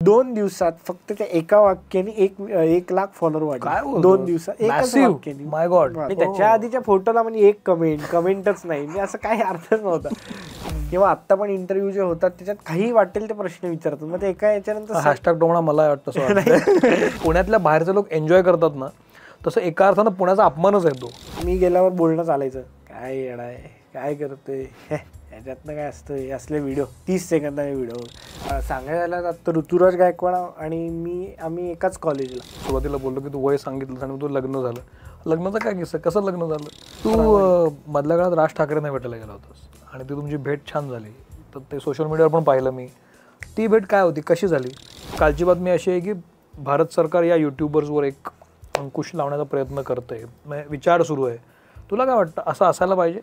2 दिवसात फक्त त्या एका वाक्याने 1 लाख फॉलोअर वाढले 2 दिवसात एकच वाक्याने. माय गॉड. त्याच्या आधीच्या फोटोला म्हणजे 1 कमेंटच नाही. मी असं काही अर्थच नव्हता. किंवा आता पण इंटरव्ह्यू जे होतात त्याच्यात काही वाटेल ते प्रश्न विचारतात. मग ते एका याच्यानंतर हॅशटॅग टोमणा मला वाटतं पुण्यातल्या बाहेरचे लोक एन्जॉय करतात ना, तसं एका अर्थानं पुण्याचा अपमानच आहे तो. मी गेल्यावर बोलणं चालायचं, काय येडा आहे, काय करतोय, ह्याच्यातनं काय असतं, हे असले व्हिडिओ 30 सेकंदाचे व्हिडिओ. सांगायला तर ऋतुराज गायकवाड आणि आम्ही एकाच कॉलेजला. सुरुवातीला बोललो की तू वय सांगितलं आणि तू लग्न झालं. लग्नाचं काय किस्सा, कसं लग्न झालं? तू मधल्या काळात राज ठाकरेंना भेटायला गेला होतास आणि ती तुमची भेट छान झाली. तर ते सोशल मीडियावर पण पाहिलं मी. ती भेट काय होती, कशी झाली? कालची बातमी अशी आहे की भारत सरकार या यूट्यूबर्सवर एक अंकुश लावण्याचा प्रयत्न करतंय, विचार सुरू आहे. तुला काय वाटतं, असं असायला पाहिजे?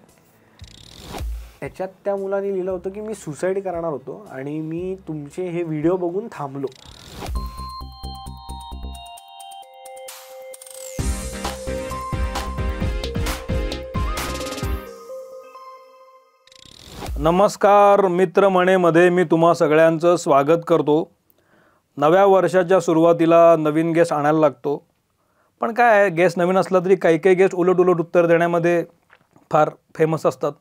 त्याच्यात त्या मुलाने लिहिलं होतं की मी सुसाईड करणार होतो आणि मी तुमचे हे व्हिडिओ बघून थांबलो. नमस्कार मित्रमणेमध्ये मी तुम्हा सगळ्यांचं स्वागत करतो. नव्या वर्षाच्या सुरुवातीला नवीन गेस्ट आणायला लागतो. पण काय आहे, गेस्ट नवीन असला तरी काही काही गेस्ट उलट उत्तर देण्यामध्ये फार फेमस असतात.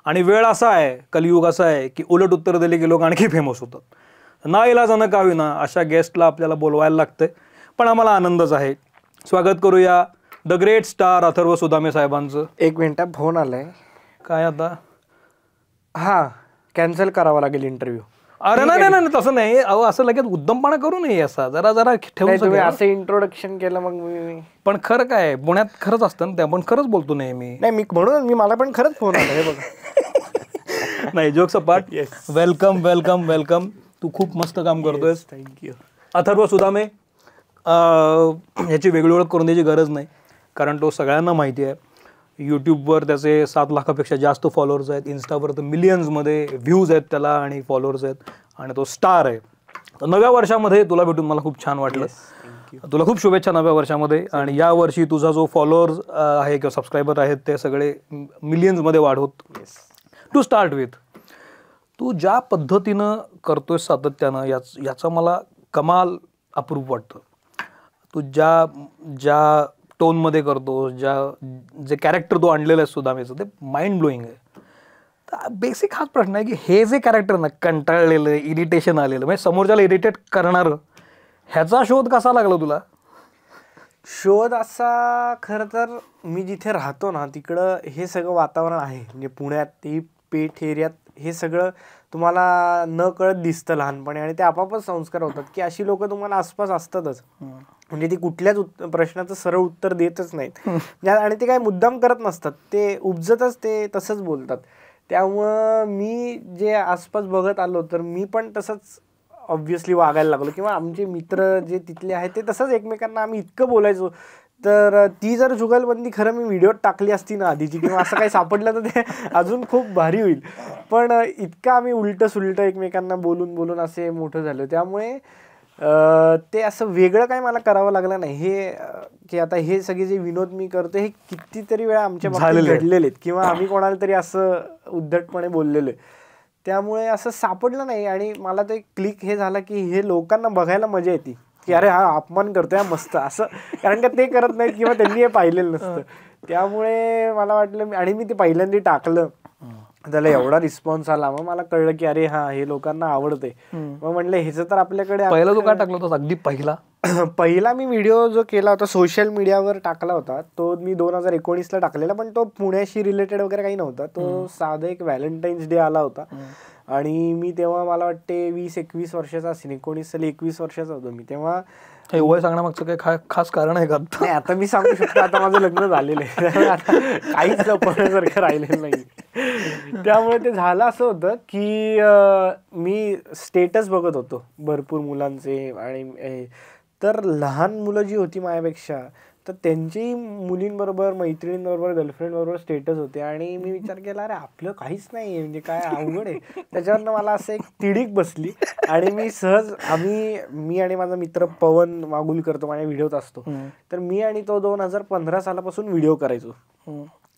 आणि वेळ असा आहे, कलियुग असा आहे की उलट उत्तर दिले की लोक आणखी फेमस होतात. नाईलाजानं का होईना अशा गेस्टला आपल्याला बोलवायला लागतंय. पण आम्हाला आनंदच आहे. स्वागत करूया the great star Atharva Sudame साहेबांचं. 1 मिनिटात फोन आलाय. काय आता? हां, कॅन्सल करावा लागेल इंटरव्ह्यू. अरे नाही तसं नाही. अहो असं लगेच उद्दमपणा करू नये. असा जरा ठेवून असं इंट्रोडक्शन केलं मग मी. पण खरं काय, पुण्यात खरंच असतं ना, ते आपण खरंच बोलतो नेहमी. नाही मी म्हणून मला पण खरंच फोन आला. हे बघा. नाही, jokes apart. Welcome welcome welcome. तू खूप मस्त काम करतोयस. थँक्यू. अथर्व सुदामे ह्याची वेगळी ओळख करून द्यायची गरज नाही, कारण तो सगळ्यांना माहिती आहे. यूट्यूबवर त्याचे 7 लाखापेक्षा जास्त फॉलोअर्स आहेत. इन्स्टावर तर मिलियन्समध्ये व्ह्यूज आहेत त्याला आणि फॉलोअर्स आहेत. आणि तो स्टार आहे. तर नव्या वर्षामध्ये तुला भेटून मला खूप छान वाटलं. तुला खूप शुभेच्छा नव्या वर्षामध्ये. आणि यावर्षी तुझा जो फॉलोअर्स आहे किंवा सबस्क्रायबर आहेत ते सगळे मिलियन्समध्ये वाढवत. टू स्टार्ट विथ, तू ज्या पद्धतीनं करतोय सातत्यानं याचा मला कमाल अप्रूप वाटतं. तू ज्या टोनमध्ये करतो, जे कॅरेक्टर तू आणलेलं आहे सुदामेचं, ते माइंड ब्लोईंग आहे. तर बेसिक हाच प्रश्न आहे की हे जे कॅरेक्टर ना, कंटाळलेलं, इरिटेशन आलेलं, म्हणजे समोरच्याला इरिटेट करणारं, ह्याचा शोध कसा लागला तुला? शोध असा, खरं तर मी जिथे राहतो ना तिकडं हे सगळं वातावरण आहे. म्हणजे पुण्यात ही पेठ एरियात हे सगळं तुम्हाला न कळत दिसतं लहानपणी. आणि ते आपापच संस्कार होतात की अशी लोक तुम्हाला आसपास असतातच. म्हणजे ती कुठल्याच प्रश्नाचं सरळ उत्तर देतच नाहीत. आणि ते काय मुद्दाम करत नसतात, ते उपजतच ते तसंच बोलतात. त्यामुळं मी जे आसपास बघत आलो तर मी पण तसंच ऑब्व्हियसली वागायला लागलो. किंवा आमचे मित्र जे तिथले आहेत ते तसंच एकमेकांना आम्ही इतकं बोलायचो. तर ती जर जुगलबंदी खरं मी व्हिडिओत टाकली असती ना आधीची, किंवा असं काही सापडलं तर ते अजून खूप भारी होईल. पण इतकं आम्ही उलटं सुलटं एकमेकांना बोलून असे मोठं झालो. त्यामुळे ते असं वेगळं काय मला करावं लागलं नाही. हे की आता हे सगळे जे विनोद मी करतो हे कितीतरी वेळा आमच्या बाबतीत घडलेले आहेत किंवा आम्ही कोणाला तरी असं उद्धटपणे बोललेलो आहे. त्यामुळे असं सापडलं नाही. आणि मला ते क्लिक हे झालं की हे लोकांना बघायला मजा येते की अरे हा अपमान करतोय मस्त असं, कारण का ते करत नाहीत किंवा त्यांनी हे पाहिलेलं नसतं. त्यामुळे मला वाटलं, आणि मी ते पहिल्यांदा टाकलं, त्याला एवढा रिस्पॉन्स आला. मग मला कळलं की अरे हा हे लोकांना आवडतंय. मग म्हणलं ह्याचं तर आपल्याकडे. पहिला तू काय टाकलं होतं अगदी पहिला मी व्हिडिओ जो केला होता सोशल मीडियावर टाकला होता तो मी 2019ला टाकलेला. पण तो पुण्याशी रिलेटेड वगैरे काही नव्हता. तो साधा एक व्हॅलेंटाईन्स डे आला होता. आणि मी तेव्हा मला वाटते 20-21 वर्षाचा असेल, 19 साली 21 वर्षाचा होतो मी तेव्हा. हे वय सांगण्यामागचं काही खास कारण आहे का? नाही, आता मी सांगू शकतो. आता माझं लग्न झालेलं आहे, आता काहीच लपवण्यासारखं राहिलेलं नाही. त्यामुळे ते झालं असं होतं की मी स्टेटस बघत होतो भरपूर मुलांचे. आणि तर लहान मुलं जी होती माझ्यापेक्षा, तर त्यांची मुलींबरोबर, मैत्रिणींबरोबर, गर्लफ्रेंडबरोबर स्टेटस होते. आणि मी विचार केला अरे आपलं काहीच नाही, म्हणजे काय अवघड आहे. त्याच्यावरनं मला असं एक तिडीक बसली. आणि मी सहज मी आणि माझा मित्र पवन मागुलकर तो माझ्या व्हिडिओत असतो, तर मी आणि तो 2015 सालापासून व्हिडिओ करायचो.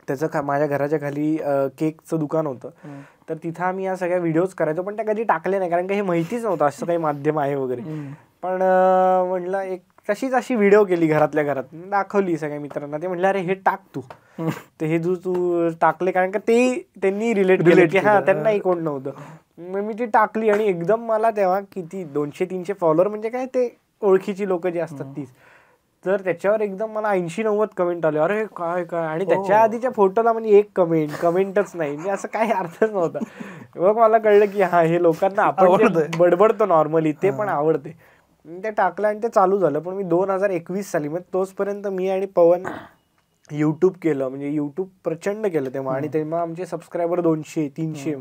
त्याचं माझ्या घराच्या खाली केकचं दुकान होतं. तर तिथं आम्ही या सगळ्या व्हिडिओज करायचो. पण त्या कधी टाकले नाही, कारण का हे माहितीच नव्हतं असं काही माध्यम आहे वगैरे. पण म्हटलं एक तशीच अशी व्हिडिओ केली घरातल्या घरात, दाखवली सगळ्या मित्रांना. ते म्हटलं अरे हे टाक तू. ते हे तू टाकले, कारण का ते त्यांनी रिलेट केलं की हा त्यांनाही कोण नव्हतं. मग मी ती टाकली आणि एकदम मला तेव्हा किती 200-300 फॉलोअर, म्हणजे काय ते ओळखीची लोक जी असतात तीच. तर त्याच्यावर एकदम मला 80-90 कमेंट आले. अरे काय काय. आणि त्याच्या आधीच्या फोटोला म्हणजे एक कमेंटच नाही. म्हणजे असं काही अर्थच नव्हता. मग मला कळलं की हा हे लोकांना आपण बडबडतो नॉर्मली ते पण आवडते. ते टाकलं आणि ते चालू झालं. पण मी 2021 साली, म्हणजे तोचपर्यंत मी आणि पवन युट्यूब केलं. म्हणजे युट्यूब प्रचंड केलं तेव्हा. आणि तेव्हा आमचे सबस्क्रायबर 200-300.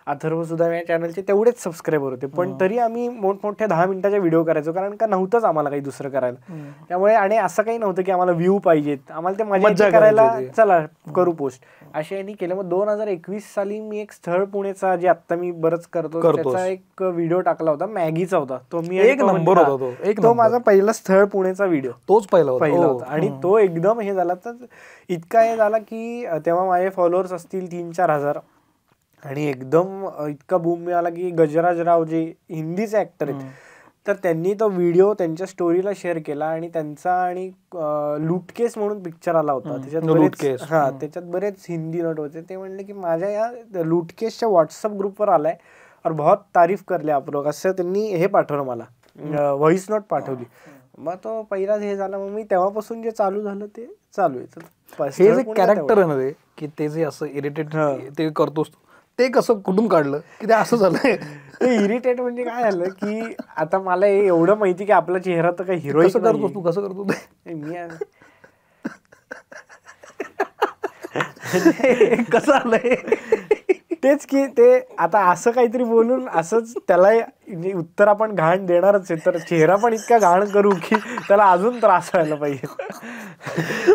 अथर्व सुद्धा या चॅनलचे तेवढेच सबस्क्रायबर होते. पण तरी आम्ही मोठमोठ्या 10 मिनिटाच्या व्हिडिओ करायचो, कारण का नव्हतंच आम्हाला काही दुसरं करायला. त्यामुळे आणि असं काही नव्हतं की आम्हाला व्ह्यू पाहिजेत, आम्हाला ते मजा करायला चला करू पोस्ट असे यांनी केलं. मग 2021 साली मी एक स्थळ पुणेचा, जे आता मी बरंच करतो, त्याचा एक व्हिडिओ टाकला होता. मॅगीचा होता तो. मी एक नंबर होता तो माझा पहिला स्थळ पुणेचा व्हिडिओ, तोच पहिला होता. आणि तो एकदम हे झाला, तर इतका हे झाला की तेव्हा माझे फॉलोअर्स असतील 3-4 हजार. आणि एकदम इतका बूम मिळाला की गजराज राव जे हिंदीचे ऍक्टर आहेत, तर त्यांनी तो व्हिडिओ त्यांच्या स्टोरीला शेअर केला. आणि त्यांचा आणि लूटकेस म्हणून पिक्चर आला होता, त्याच्यात बरेच हिंदी नट होते. ते म्हणले की माझ्या या लूटकेसच्या व्हॉट्सअप ग्रुपवर आलाय और बहुत तारीफ करले आप लोग, असं त्यांनी हे पाठवलं मला, व्हॉइस नोट पाठवली. मग तो पहिलाच हे झाला. मग मी तेव्हापासून जे चालू झालं ते चालू आहे. हे जे कॅरेक्टर आहे ना ते, की ते जे असं इरिटेट ते करतोस, ते कसं कुठून काढलं की ते असं झालंय? ते इरिटेट म्हणजे काय झालं की आता मला हे एवढं माहिती की आपला चेहरा तर काही हिरोईन करतो, तू कसं करतो ते? मी कसं आलंय तेच की ते आता असं काहीतरी बोलून असंच त्याला उत्तर आपण घाण देणारच आहे, तर चेहरा पण इतका घाण करू की त्याला अजून त्रास व्हायला पाहिजे.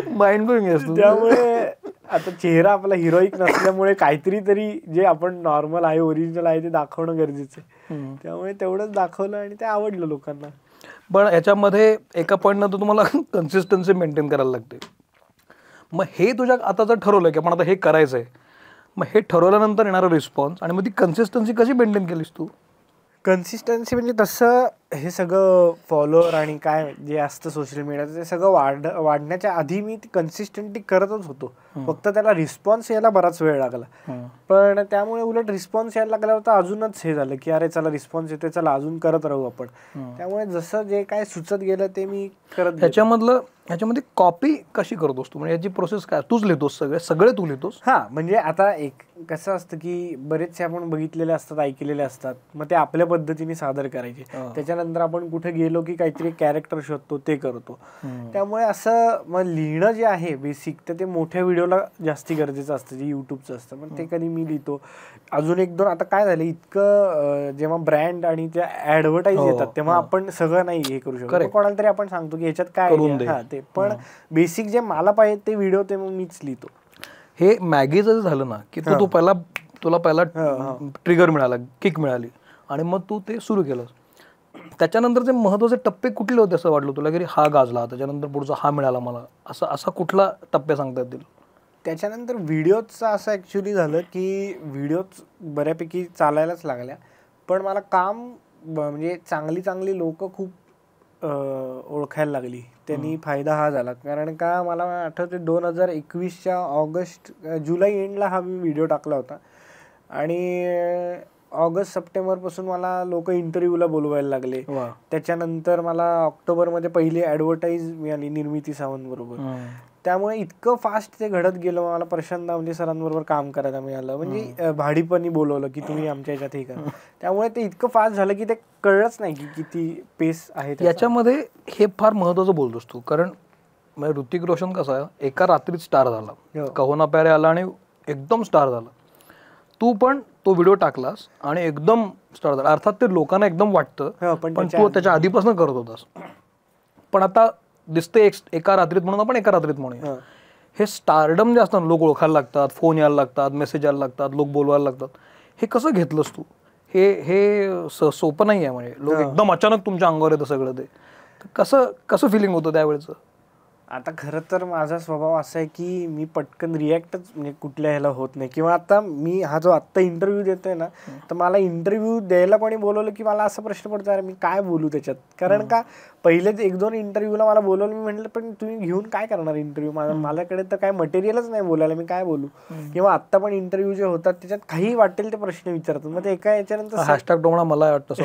माइंड ब्लोइंग असतो. त्यामुळे आता चेहरा आपला हिरोईक नसल्यामुळे काहीतरी तरी जे आपण नॉर्मल आहे, ओरिजिनल आहे ते दाखवणं गरजेचं आहे. त्यामुळे तेवढंच दाखवलं आणि ते आवडलं लोकांना. पण याच्यामध्ये एका पॉईंटनंतर तुम्हाला कन्सिस्टन्सी मेंटेन करायला लागते. मग हे तुझ्या आता जर ठरवलं की आपण आता हे करायचंय, मग हे ठरवल्यानंतर येणारा रिस्पॉन्स आणि मग ती कन्सिस्टन्सी कशी मेंटेन केलीस तू? कन्सिस्टन्सी म्हणजे तसं हे सगळं फॉलोअर आणि काय जे असतं सोशल मीडियाचं, ते सगळं वाढण्याच्या आधी मी ती कन्सिस्टंटली करतच होतो. फक्त त्याला रिस्पॉन्स यायला बराच वेळ लागला. पण त्यामुळे उलट रिस्पॉन्स यायला लागल्यावर तर अजूनच हे झालं की अरे चला रिस्पॉन्स येतोय, चला अजून करत राहू आपण. त्यामुळे जसं जे काय सुचत गेलं ते मी करत. ह्याच्यामध्ये कॉपी कशी करतोस तू? म्हणजे याची प्रोसेस काय? तूच लिहितोस सगळे तू लिहितोस? हा, म्हणजे आता एक कसं असतं की बरेचसे आपण बघितलेले असतात, ऐकलेले असतात, मग ते आपल्या पद्धतीने सादर करायचे. त्याच्यानंतर आपण कुठे गेलो की काहीतरी कॅरेक्टर शोधतो, ते करतो. त्यामुळे असं मग लिहिणं जे आहे बेसिक, तर ते मोठ्या व्हिडिओला जास्ती गरजेचं असतं, जे युट्यूबचं असतं. पण ते कधी मी लिहितो. अजून एक दोन आता काय झालं, इतकं जेव्हा ब्रँड आणि त्या ऍडव्हर्टाईज येतात तेव्हा आपण सगळं नाही हे करू शकतो. कोणाला तरी आपण सांगतो की ह्याच्यात काय, हा ते पण बेसिक जे मला पाहिजे ते व्हिडिओ ते मग मीच लिहितो. हे मॅगीचं झालं ना की तुला पहिला ट्रिगर मिळाला, किक मिळाली आणि मग तू ते सुरू केलं. त्याच्यानंतरचे महत्वाचे टप्पे कुठले होते असं वाटलं तुला की हा गाजला, त्याच्यानंतर पुढचा हा मिळाला मला, असा कुठला टप्पे सांगता येतील? त्याच्यानंतर व्हिडिओचं असं ॲक्च्युली झालं की व्हिडिओज बऱ्यापैकी चालायलाच लागल्या. पण मला काम म्हणजे चांगली लोक खूप ओळखायला लागली. त्यांनी फायदा हा झाला, कारण का मला आठवते 2021च्या जुलै एंडला हा मी व्हिडिओ टाकला होता. आणि ऑगस्ट-सप्टेंबरपासून मला लोक इंटरव्ह्यूला बोलवायला लागले. त्याच्यानंतर मला ऑक्टोबरमध्ये पहिली ॲडव्हर्टाईज मिळाली निर्मिती सावंत बरोबर. त्यामुळे इतकं फास्ट ते घडत गेलं. मला प्रशांत दामले सरांबरोबर काम करायला मिळालं, म्हणजे भाडीपणी बोलवलं की तुम्ही आमच्या ह्याच्यात हे करा. त्यामुळे ते इतकं फास्ट झालं की ते कळलंच नाही की किती पेस आहे याच्यामध्ये. हे फार महत्वाचं बोलतोस तू, कारण ऋतिक रोशन कसा आहे, एका रात्रीत स्टार झाला, कहो ना प्यारे आला आणि एकदम स्टार झाला. तू पण तो व्हिडिओ टाकलास आणि एकदम स्टार झाला. अर्थात ते लोकांना एकदम वाटतं, पण तू त्याच्या आधीपासून करत होतास. पण आता दिसते एका रात्रीत म्हणून आपण एका रात्रीत म्हणूया. हे स्टारडम जे असतं, लोक ओळखायला लागतात, फोन यायला लागतात, मेसेज यायला लागतात, लोक बोलवायला लागतात. हे कसं घेतलंस तू? हे सोपं नाही आहे. म्हणजे लोक एकदम अचानक तुमच्या अंगावर येतं सगळं. ते कसं फिलिंग होतं त्यावेळेचं? आता खरं तर माझा स्वभाव असा आहे की मी पटकन रिॲक्टच म्हणजे कुठल्या ह्याला होत नाही. किंवा आता मी हा जो आत्ता इंटरव्ह्यू देतोय ना, तर मला इंटरव्ह्यू द्यायला कोणी बोलवलं की मला असा प्रश्न पडतो, अरे मी काय बोलू त्याच्यात. कारण का पहिलेच 1-2 इंटरव्ह्यूला मला बोलवलं, मी म्हटलं पण तुम्ही घेऊन काय करणार इंटरव्ह्यू, माझ्याकडे तर काय मटेरियलच नाही बोलायला, मी काय बोलू. किंवा आत्ता पण इंटरव्ह्यू जे होतात त्याच्यात काही वाटेल ते प्रश्न विचारतात. मग ते एका याच्यानंतर हॅशटॅग टोमणा मला वाटतं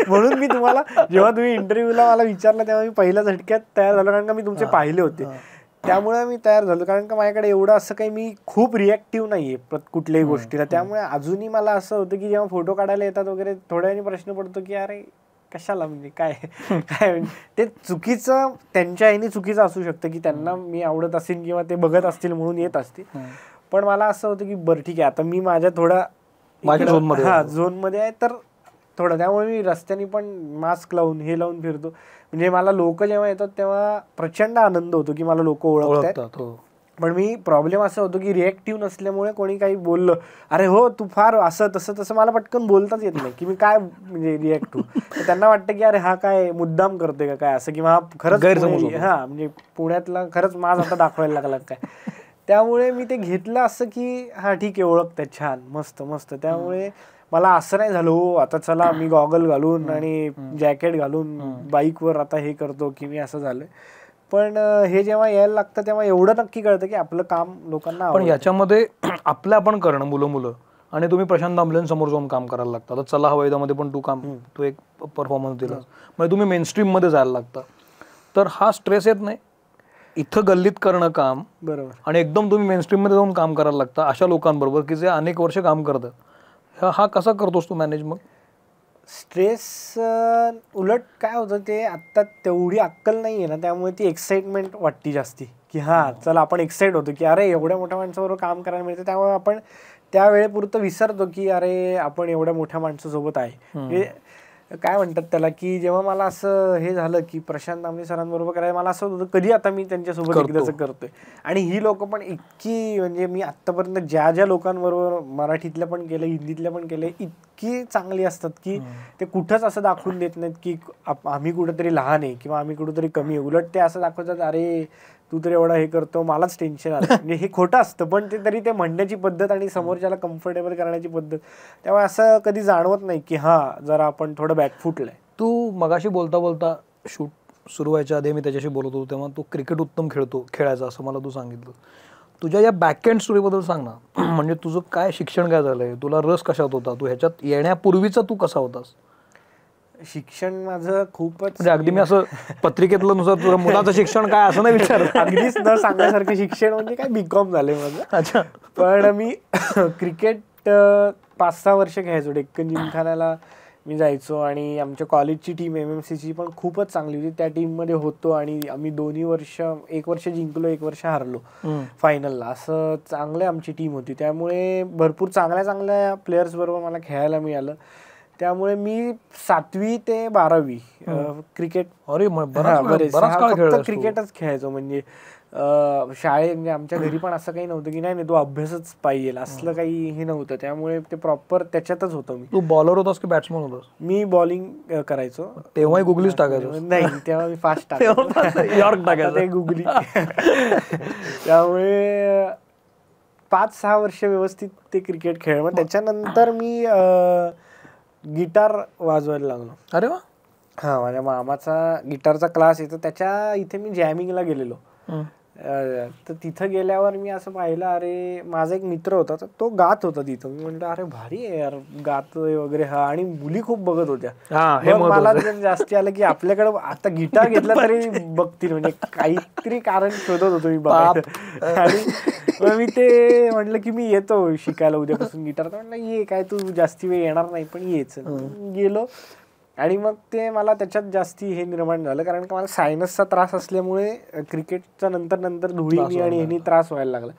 म्हणून मी तुम्हाला जेव्हा तुम्ही इंटरव्ह्यूला मला विचारलं तेव्हा मी पहिल्या झटक्यात तयार झालो, कारण का मी तुमचे पाहिले होते. त्यामुळे मी तयार झालो, कारण का माझ्याकडे एवढं असं काही मी खूप रिॲक्टिव्ह नाहीये कुठल्याही गोष्टीला. त्यामुळे अजूनही मला असं होतं की जेव्हा फोटो काढायला येतात वगैरे थोड्या वेळाने प्रश्न पडतो की अरे कशाला, म्हणजे काय काय म्हणजे ते चुकीचं त्यांच्या ह्यानी चुकीचं असू शकतं की त्यांना मी आवडत असेल किंवा ते बघत असतील म्हणून येत असतील. पण मला असं होतं की बरं ठीक आहे, आता मी माझ्या थोडा झोनमध्ये आहे तर थोडं, त्यामुळे मी रस्त्याने पण मास्क लावून हे लावून फिरतो. म्हणजे मला लोक जेव्हा येतात तेव्हा प्रचंड आनंद होतो की मला लोक ओळखतात. पण मी प्रॉब्लेम असा होतो की रिॲक्टिव्ह नसल्यामुळे कोणी काही बोललं, अरे हो तू फार असं तसं मला पटकन बोलताच येत नाही की मी काय म्हणजे रिॲक्ट होऊ. तर त्यांना वाटतं की अरे हा काय मुद्दाम करतोय का काय असं, किंवा हा खरंच म्हणजे पुण्यातला खरंच माझ आता दाखवायला लागला काय. त्यामुळे मी ते घेतलं असं की हा ठीक आहे, ओळखताय, छान, मस्त मस्त. त्यामुळे मला असं नाही झालं हो आता चला मी गॉगल घालून आणि जॅकेट घालून बाईकवर आता हे करतो की मी असं झालंय. पण हे जेव्हा यायला लागतं तेव्हा एवढं नक्की कळतं की आपलं काम लोकांना. पण याच्यामध्ये आपलं आपण करणं मुलं आणि तुम्ही प्रशांत दामलेंसमोर जाऊन काम करायला लागतं. आता चला हवाईदामध्ये पण तू एक परफॉर्मन्स दिला, म्हणजे तुम्ही मेनस्ट्रीम मध्ये जायला लागता. तर हा स्ट्रेस येत नाही इथं गल्लीत करणं काम, बरोबर, आणि एकदम तुम्ही मेनस्ट्रीम मध्ये जाऊन काम करायला लागतं अशा लोकांबरोबर की जे अनेक वर्ष काम करतात. हा कसा करतोस तू मॅनेज? मग स्ट्रेस उलट काय होतं, ते आत्ता तेवढी अक्कल नाही आहे ना, त्यामुळे ती एक्साइटमेंट वाटते जास्ती की हा चला आपण एक्साइट होतो की अरे एवढ्या मोठ्या माणसाबरोबर काम करायला मिळतं. त्यामुळे आपण त्या वेळेपुरतं विसरतो की अरे आपण एवढ्या मोठ्या माणसासोबत आहे. म्हणजे काय म्हणतात त्याला, की जेव्हा मला असं हे झालं की प्रशांत दामले सरांबरोबर करायला, मला असं होतं कधी आता मी त्यांच्यासोबत एकदाच करतोय. आणि ही लोक पण इतकी, म्हणजे मी आत्तापर्यंत ज्या लोकांबरोबर मराठीतल्या पण केलं, हिंदीतल्या पण केलं, इतकी चांगली असतात की ते कुठंच असं दाखवून देत नाहीत की आम्ही कुठेतरी लहान आहे किंवा आम्ही कुठेतरी कमी आहे. उलट ते असं दाखवतात, अरे तू तर एवढा हे करतो, मलाच टेन्शन आलं. म्हणजे हे खोटं असतं, पण ते तरी ते म्हणण्याची पद्धत आणि समोरच्याला कम्फर्टेबल करण्याची पद्धत, त्यामुळे असं कधी जाणवत नाही की हा जरा आपण थोडं बॅकफुटलंय. तू मगाशी बोलता शूट सुरू व्हायच्या आधी मी त्याच्याशी बोलत होतो तेव्हा तू क्रिकेट उत्तम खेळायचा असं मला तू सांगितलं. तुझ्या या बॅकएंड स्टोरीबद्दल सांग ना. म्हणजे तुझं काय शिक्षण काय झालंय, तुला रस कशात होता, तू ह्याच्यात येण्यापूर्वीचा तू कसा होतास? शिक्षण माझं खूपच, म्हणजे अगदी मी असं पत्रिकेतलं नुसार तुझं मुलाचं शिक्षण काय असं नाही विचारलं, अगदीच न सांगण्यासारखं शिक्षण म्हणजे काय BCom झालंय माझं. अच्छा. पण मी क्रिकेट 5-6 वर्ष खेळायचो. डेक्कन जिमखान्याला मी जायचो आणि आमच्या कॉलेजची टीम MMCची पण खूपच चांगली होती. त्या टीममध्ये होतो आणि आम्ही 2 वर्ष, 1 वर्ष जिंकलो, 1 वर्ष हारलो फायनलला. असं चांगलं आमची टीम होती. त्यामुळे भरपूर चांगल्या प्लेयर्स बरोबर मला खेळायला मिळालं. त्यामुळे मी 7वी ते 12वी क्रिकेट, फक्त क्रिकेटच खेळायचो. म्हणजे शाळेत, म्हणजे आमच्या घरी पण असं काही नव्हतं की नाही तू अभ्यासच पाहिजे असलं काही हे नव्हतं. त्यामुळे ते प्रॉपर त्याच्यातच होतो मी. तू बॉलर होतास की बॅट्समन होतास? मी बॉलिंग करायचो. तेव्हाही गुगलीच टाकायचो? नाही, तेव्हा मी फास्ट टाकायचो ते गुगली. त्यामुळे 5-6 वर्ष व्यवस्थित ते क्रिकेट खेळ. मग त्याच्यानंतर मी गिटार वाजवायला लागलो. अरे वा. हा, माझ्या मामाचा गिटारचा क्लास आहे, तर त्याच्या इथे मी जॅमिंगला गेलेलो. तर तिथं गेल्यावर मी असं पाहिलं, अरे माझा एक मित्र होता तर तो गात होता तिथं. मी म्हटलं अरे भारी आहे यार, गातोय वगैरे. हा, आणि मुली खूप बघत होत्या. मला जास्ती आलं की आपल्याकडं आता गिटार घेतला तरी बघतील, म्हणजे काहीतरी कारण शोधत होतो मी बघायला. आणि मग मी ते म्हटलं की मी येतो शिकायला उद्यापासून गिटार. तर म्हटलं ये, काय तू जास्ती वेळ येणार नाही पण येच. गेलो आणि मग ते मला त्याच्यात जास्ती हे निर्माण झालं, कारण का मला सायनसचा त्रास असल्यामुळे क्रिकेटचा नंतर धुळीनी आणि ह्यानी त्रास व्हायला लागला.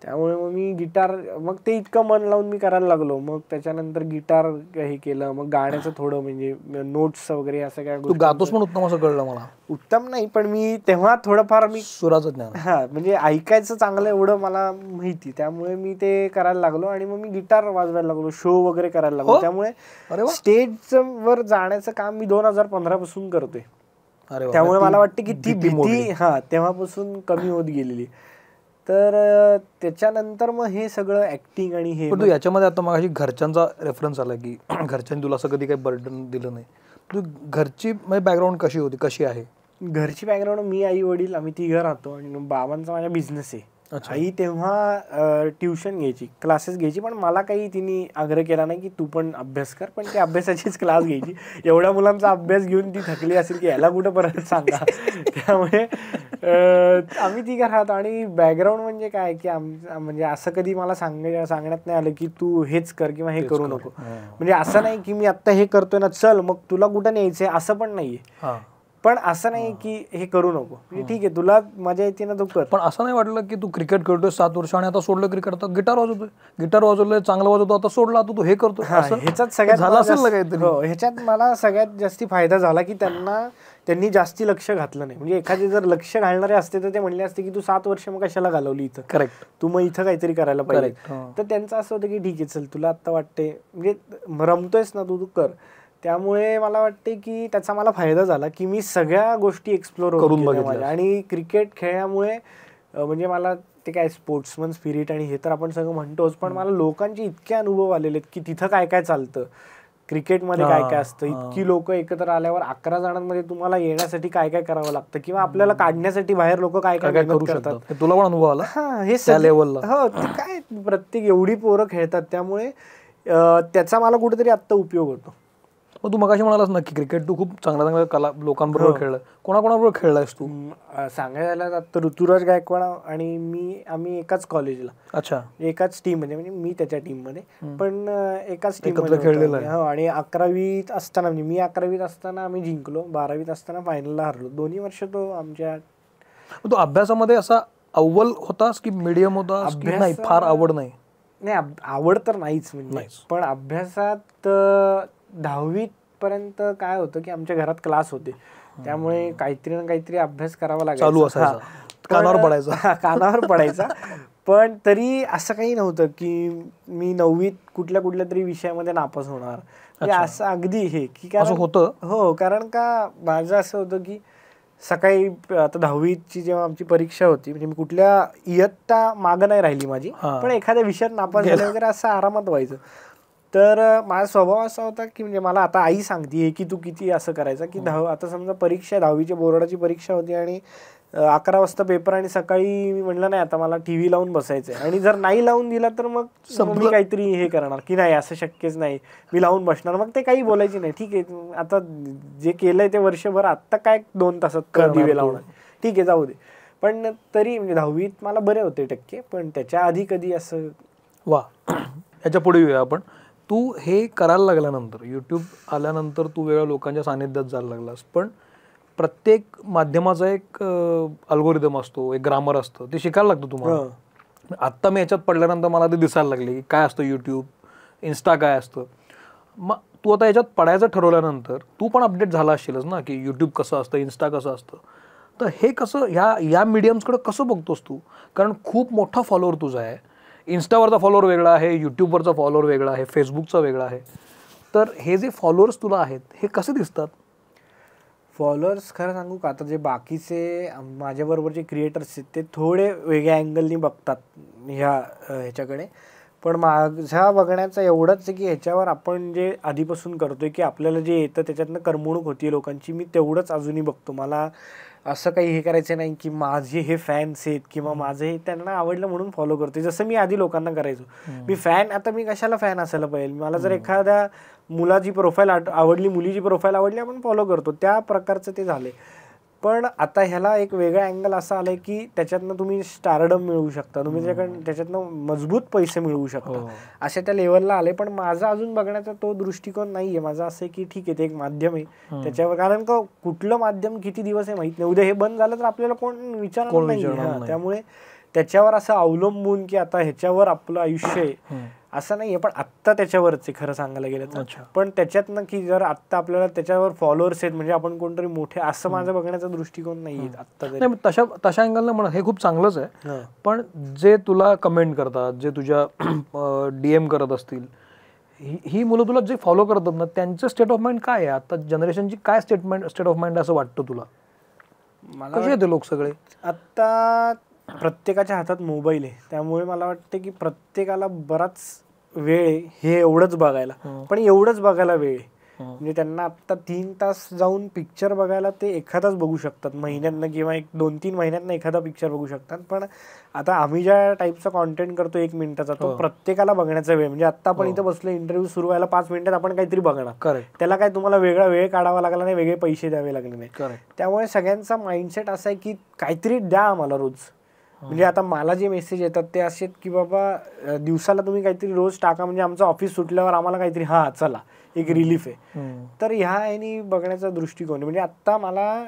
त्यामुळे मग मी गिटार, मग ते इतकं मन लावून मी करायला लागलो. मग त्याच्यानंतर गिटार हे केलं, मग गाण्याचं थोडं म्हणजे नोट्स वगैरे असं काय. तू गातोस पण उत्तम असं कळलं मला. उत्तम नाही, पण मी तेव्हा थोडंफार मी सुराचं ज्ञान, हा म्हणजे ऐकायचं चांगलं एवढं मला माहिती. त्यामुळे मी ते करायला लागलो आणि मग मी गिटार वाजवायला लागलो, शो वगैरे करायला लागलो. त्यामुळे स्टेजवर जाण्याचं काम मी 2015 पासून करतोय. अरे वा. त्यामुळे मला वाटतं की ती भीती मोडली. भीती तेव्हापासून कमी होत गेलेली. तर त्याच्यानंतर मग हे सगळं ऍक्टिंग आणि हे पण तू याच्यामध्ये आता मग घरच्यांचा रेफरन्स आला की घरच्यांनी तुला असं कधी काही बर्डन दिलं नाही, तू घरची बॅकग्राऊंड कशी होती, कशी आहे? घरची बॅकग्राऊंड, मी आई वडील आम्ही तिघं राहतो आणि बाबांचा माझा बिझनेस आहे. आई तेव्हा ट्युशन घ्यायची, क्लासेस घ्यायची, पण मला काही तिने आग्रह केला नाही की तू पण अभ्यास कर, पण ते अभ्यासाचीच क्लास घ्यायची. एवढ्या मुलांचा अभ्यास घेऊन ती थकली असेल की याला कुठं परत सांगा. त्यामुळे आम्ही तिघं राहतो. आणि बॅकग्राऊंड म्हणजे काय की म्हणजे असं कधी मला सांगण्यात नाही आलं की तू हेच कर किंवा हे करू नको. म्हणजे असं नाही की मी आत्ता हे करतोय ना, चल मग तुला कुठं न्यायचंय, असं पण नाहीये. पण असं नाही की हे करू नको, म्हणजे ठीक आहे तुला मजा येते ना तू कर. पण असं नाही वाटलं की तू क्रिकेट खेळतोय 7 वर्ष आणि आता सोडलं क्रिकेट, आता गिटार वाजवतोय, चांगलं वाजवतो, आता सोडला, आता तू हे करतोय, ह्याच्यात सगळ्यात झालं असेल ना काहीतरी? हो, ह्याच्यात मला सगळ्यात जास्ती फायदा झाला की त्यांनी जास्ती लक्ष घातलं नाही. म्हणजे एखादे जर लक्ष घालणारे असते तर ते म्हणले असते की तू 7 वर्ष मग कशाला घालवली इथं, करेक्ट, तू मग इथं काहीतरी करायला पाहिजे. तर त्यांचं असं होतं की ठीक आहे चल तुला आता वाटते, म्हणजे रमतोयस ना तू कर. त्यामुळे मला वाटते की त्याचा मला फायदा झाला की मी सगळ्या गोष्टी एक्सप्लोर करून बघितल्या. आणि क्रिकेट खेळल्यामुळे म्हणजे मला ते काय स्पोर्ट्समन स्पिरिट आणि हे तर आपण सगळं म्हणतोच, पण मला लोकांचे इतके अनुभव आलेले आहेत की तिथं काय काय चालतं, क्रिकेटमध्ये काय काय असतं, इतकी लोक एकत्र आल्यावर 11 जणांमध्ये तुम्हाला येण्यासाठी काय काय करावं लागतं, किंवा आपल्याला काढण्यासाठी बाहेर लोक काय काय करू शकतात. तुला पण अनुभव आला हे लेवलला? हो, ते काय प्रत्येक एवढी पोरं खेळतात, त्यामुळे त्याचा मला कुठेतरी आत्ता उपयोग होतो. मग तू मगाशी म्हणालास ना की क्रिकेट तू खूप चांगल्या लोकांबरोबर खेळलाय, कोणाकोणाबरोबर खेळलायस तू? सांगायला आता ऋतुराज गायकवाड आणि आम्ही एकाच कॉलेजला, अच्छा, एकाच टीम मध्ये, म्हणजे मी त्याच्या टीम मध्ये पण एकाच टीम मध्ये खेळलेला. हो, आणि 11वीत असताना, म्हणजे मी 11वीत असताना आम्ही जिंकलो, 12वीत असताना फायनलला हरलो. 2 वर्ष तो आमच्या. तू अभ्यासामध्ये असा अव्वल होतास की मीडियम होतास की नाही, फार आवड नाही? आवड तर नाहीच म्हणजे, पण अभ्यासात 10वी पर्यंत काय होतं की आमच्या घरात क्लास होते, त्यामुळे काहीतरी ना काहीतरी अभ्यास करावा लागायचा, चालू असायचा, कानावर पडायचा. पण तरी असं काही नव्हतं की मी 9वीत कुठल्या तरी विषयामध्ये नापास होणार, म्हणजे असं अगदी हे की असं होतं. हो, कारण का माझं असं होतं की सकाळी आता 10वीची जेव्हा आमची परीक्षा होती, म्हणजे मी कुठल्या इयत्ता मागं नाही राहिली माझी, पण एखाद्या विषयात नापास झाले वगैरे असं आरामात व्हायचं. तर माझा स्वभाव असा होता की म्हणजे मला आता आई सांगते की तू किती असं करायचा की आता समजा परीक्षा, 10वीच्या बोर्डाची परीक्षा होती आणि 11 वाजता पेपर, आणि सकाळी मी म्हणलं नाही आता मला टीव्ही लावून बसायचंय, आणि जर नाही लावून दिला तर मग मी काहीतरी हे करणार की नाही असं शक्यच नाही, मी लावून बसणार. मग ते काही बोलायचे नाही, ठीक आहे आता जे केलंय ते वर्षभर, आत्ता काय 2 तासात दिवे लावणार, ठीक आहे जाऊ दे. पण तरी म्हणजे 10वीत मला बरे होते टक्के, पण त्याच्या आधी कधी असं. वा, याच्या पुढे येऊया आपण. तू हे करायला लागल्यानंतर, यूट्यूब आल्यानंतर तू वेगळ्या लोकांच्या सानिध्यात जायला लागलास, पण प्रत्येक माध्यमाचा एक अल्गोरिदम असतो, एक ग्रामर असतं, ते शिकायला लागतं तुम्हाला. आत्ता मी याच्यात पडल्यानंतर मला ते दिसायला लागले की काय असतं यूट्यूब, इन्स्टा काय असतं. मग तू आता याच्यात पडायचं ठरवल्यानंतर तू पण अपडेट झाला असशीलच ना की यूट्यूब कसं असतं, इन्स्टा कसं असतं. तर हे कसं ह्या मीडियम्सकडे कसं बघतोस तू? कारण खूप मोठा फॉलोअर तुझा आहे, इन्स्टावरचा फॉलोअर वेगळा आहे, यूट्यूबवरचा फॉलोअर वेगळा आहे, फेसबुकचा वेगळा आहे. तर हे जे फॉलोअर्स तुला आहेत हे कसे दिसतात? फॉलोअर्स खरं सांगू का, आता जे बाकीचे माझ्याबरोबर जे क्रिएटर्स आहेत ते थोडे वेगळ्या अँगलनी बघतात ह्याच्याकडे, पण माझ्या बघण्याचं एवढंच आहे की ह्याच्यावर आपण जे आधीपासून करतोय की आपल्याला जे येतं त्याच्यातनं करमणूक होती लोकांची, मी तेवढंच अजूनही बघतो. मला असं काही हे करायचं नाही की माझे हे फॅन्स आहेत किंवा माझं हे त्यांना आवडलं म्हणून फॉलो करतोय, जसं मी आधी लोकांना करायचो. मी फॅन, आता मी कशाला फॅन असायला पाहिजे, मला जर एखाद्या मुलाची प्रोफाईल आवडली, मुलीची प्रोफाईल आवडली, आपण फॉलो करतो, त्या प्रकारचं ते झाले. पण आता ह्याला एक वेगळा अँगल असा आलाय की त्याच्यातनं तुम्ही स्टारडम मिळवू शकता, तुम्ही त्याच्यातनं मजबूत पैसे मिळवू शकता, अशा त्या लेवलला आले. पण माझा अजून बघण्याचा तो दृष्टिकोन नाहीये. माझा असं आहे की ठीक आहे ते एक माध्यम आहे त्याच्यावर, कारण का कुठलं माध्यम किती दिवस आहे माहित नाही, उद्या हे बंद झालं तर आपल्याला कोण विचारणार नाही. त्यामुळे त्याच्यावर असं अवलंबून की आता ह्याच्यावर आपलं आयुष्य आहे असं नाहीये. पण आत्ता त्याच्यावरच आहे खरं सांगायला गेलं तर. पण त्याच्यातनं की जर आत्ता आपल्याला त्याच्यावर फॉलोअर्स आहेत म्हणजे आपण कोणतरी मोठे, असं माझा बघण्याचा दृष्टिकोन नाहीये आत्ता. तशा अँगलनं म्हणा हे खूप चांगलंच आहे. पण जे तुला कमेंट करतात, जे तुझ्या DM करत असतील, ही मुलं तुला जे फॉलो करतात ना त्यांचं स्टेट ऑफ माइंड काय आहे आता, जनरेशनची काय स्टेट ऑफ माइंड असं वाटतं तुला? मला कसे येते लोक सगळे आत्ता प्रत्येकाच्या हातात मोबाईल आहे, त्यामुळे मला वाटतं की प्रत्येकाला बराच वेळ आहे हे एवढंच बघायला, पण एवढंच बघायला वेळ आहे. म्हणजे त्यांना आत्ता 3 तास जाऊन पिक्चर बघायला ते एखादाच बघू शकतात महिन्यातनं, किंवा 2-3 महिन्यातनं एखादा पिक्चर बघू शकतात. पण आता आम्ही ज्या टाईपचा कॉन्टेंट करतो 1 मिनिटाचा, तो प्रत्येकाला बघण्याचा वेळ. म्हणजे आत्ता आपण इथं बसलो, इंटरव्ह्यू सुरू व्हायला 5 मिनिटात आपण काहीतरी बघणार. करेक्ट. त्याला काय तुम्हाला वेगळा वेळ काढावा लागला नाही, वेगळे पैसे द्यावे लागले नाही. करेक्ट. त्यामुळे सगळ्यांचा माइंडसेट असा आहे की काहीतरी द्या आम्हाला रोज. म्हणजे आता मला जे मेसेज येतात ते असे की बाबा दिवसाला तुम्ही काहीतरी रोज टाका, म्हणजे आमचं ऑफिस सुटल्यावर आम्हाला काहीतरी हा चला एक रिलीफ आहे. तर ह्या याने बघण्याचा दृष्टिकोन आहे. म्हणजे आत्ता मला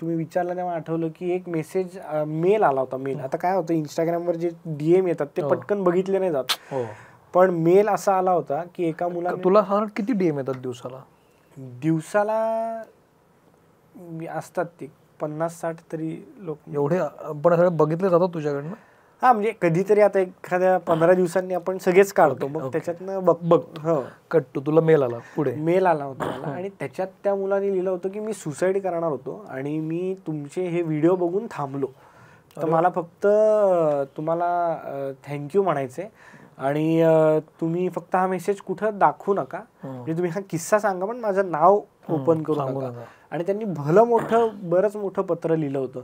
तुम्ही विचारलं तेव्हा आठवलं की एक मेसेज मेल आला होता. मेल आता काय होतं, इंस्टाग्रामवर जे DM येतात ते पटकन बघितले नाही जात, पण मेल असा आला होता की एका मुलाने. तुला किती DM येतात दिवसाला? दिवसाला असतात ते 50-60 तरी लोक. एवढे पण सगळे बघितले जातात तुझ्याकडनं? हा, म्हणजे कधीतरी आता एखाद्या 15 दिवसांनी आपण सगळेच काढतो, मग त्याच्यातनं बघ. हो, कट्टू तुला मेल आला, पुढे मेल आला होता मला, आणि त्याच्यात त्या मुलाने लिहिलं होतं की मी सुसाईड करणार होतो आणि मी तुमचे हे व्हिडिओ बघून थांबलो, तर मला फक्त तुम्हाला थँक्यू म्हणायचे, आणि तुम्ही फक्त हा मेसेज कुठं दाखवू नका, म्हणजे तुम्ही हा किस्सा सांगा पण माझं नाव ओपन करू नका. आणि त्यांनी बरंच मोठं पत्र लिहिलं होतं.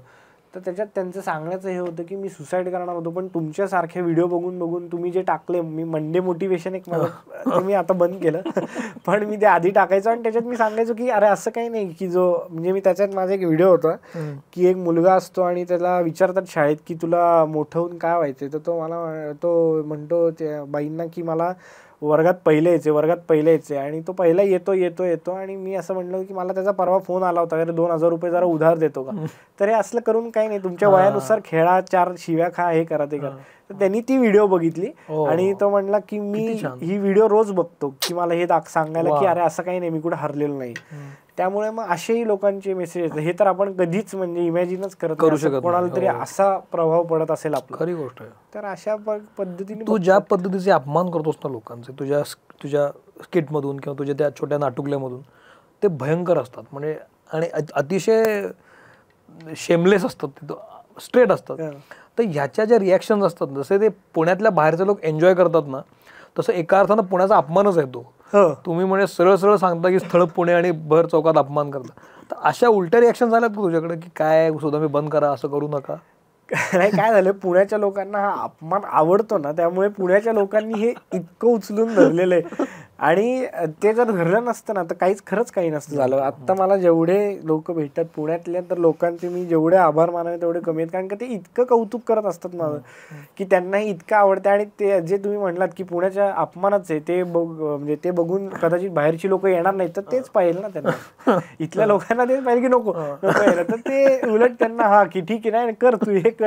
तर त्याच्यात त्यांचं सांगण्याचं हे होतं की मी सुसाईड करणार होतो, पण तुमच्यासारखे व्हिडिओ बघून तुम्ही जे टाकले, मी मंडे मोटिवेशन एक ते मी आता बंद केलं पण मी ते आधी टाकायचो, आणि त्याच्यात मी सांगायचो की अरे असं काही नाही की म्हणजे मी त्याच्यात माझा एक व्हिडिओ होता की एक मुलगा असतो आणि त्याला विचारतात शाळेत की तुला मोठं होऊन काय व्हायचंय, तर तो म्हणतो त्या बाईंना की मला वर्गात पहिले यायचे, आणि तो पहिला येतो आणि मी असं म्हणलो की मला त्याचा परवा फोन आला होता, अरे 2000 रुपये जरा उधार देतो का. तर हे असलं करून काही नाही, तुमच्या वयानुसार खेळा, 4 शिव्या खा, हे करा ते करा. तर त्यांनी ती व्हिडिओ बघितली आणि तो म्हणला की मी ही व्हिडिओ रोज बघतो, की मला हे सांगायला की अरे असं काही नाही, मी कुठे हरलेलो नाही. त्यामुळे मग असेही लोकांचे मेसेज येतात. हे तर आपण कधीच म्हणजे इमॅजिनच करू शकत कोणाला तरी असा प्रभाव पडत असेल आपला. खरी गोष्ट आहे. तर अशा पद्धतीने तू ज्या पद्धतीचे अपमान करतोस ना लोकांचे तुझ्या स्किटमधून किंवा तुझ्या त्या छोट्या नाटुकल्यामधून, ते भयंकर असतात. म्हणजे आणि अतिशय शेमलेस असतात, स्ट्रेट असतात. तर ह्याच्या ज्या रिॲक्शन असतात, जसे ते पुण्यातल्या बाहेरचे लोक एन्जॉय करतात ना, तसं एका अर्थानं पुण्याचा अपमानच आहे तो. तुम्ही म्हणजे सरळ सांगता की स्थळ पुणे आणि भर चौकात अपमान करता. तर अशा उलट्या रिॲक्शन झाल्यात तुझ्याकडे की काय सुद्धा मी बंद करा, असं करू नका? नाही, काय झालं, पुण्याच्या लोकांना हा अपमान आवडतो ना, त्यामुळे पुण्याच्या लोकांनी हे इतकं उचलून धरलेलं आहे, आणि ते जर धरलं नसतं ना तर खरंच काही नसतं झालं. आत्ता मला जेवढे लोक भेटतात पुण्यातले, तर लोकांचे मी जेवढे आभार मानावे तेवढे कमी आहेत, कारण का ते इतकं कौतुक करत असतात माझं की त्यांनाही इतकं आवडतं. आणि ते जे तुम्ही म्हणलात की पुण्याच्या अपमानच आहे ते म्हणजे ते बघून कदाचित बाहेरची लोक येणार नाहीत, तर तेच पाहिजे ना त्यांना. इथल्या लोकांना तेच पाहिजे की नको यायला, तर ते उलट त्यांना हा की ठीक आहे, नाही कर तू हे कर.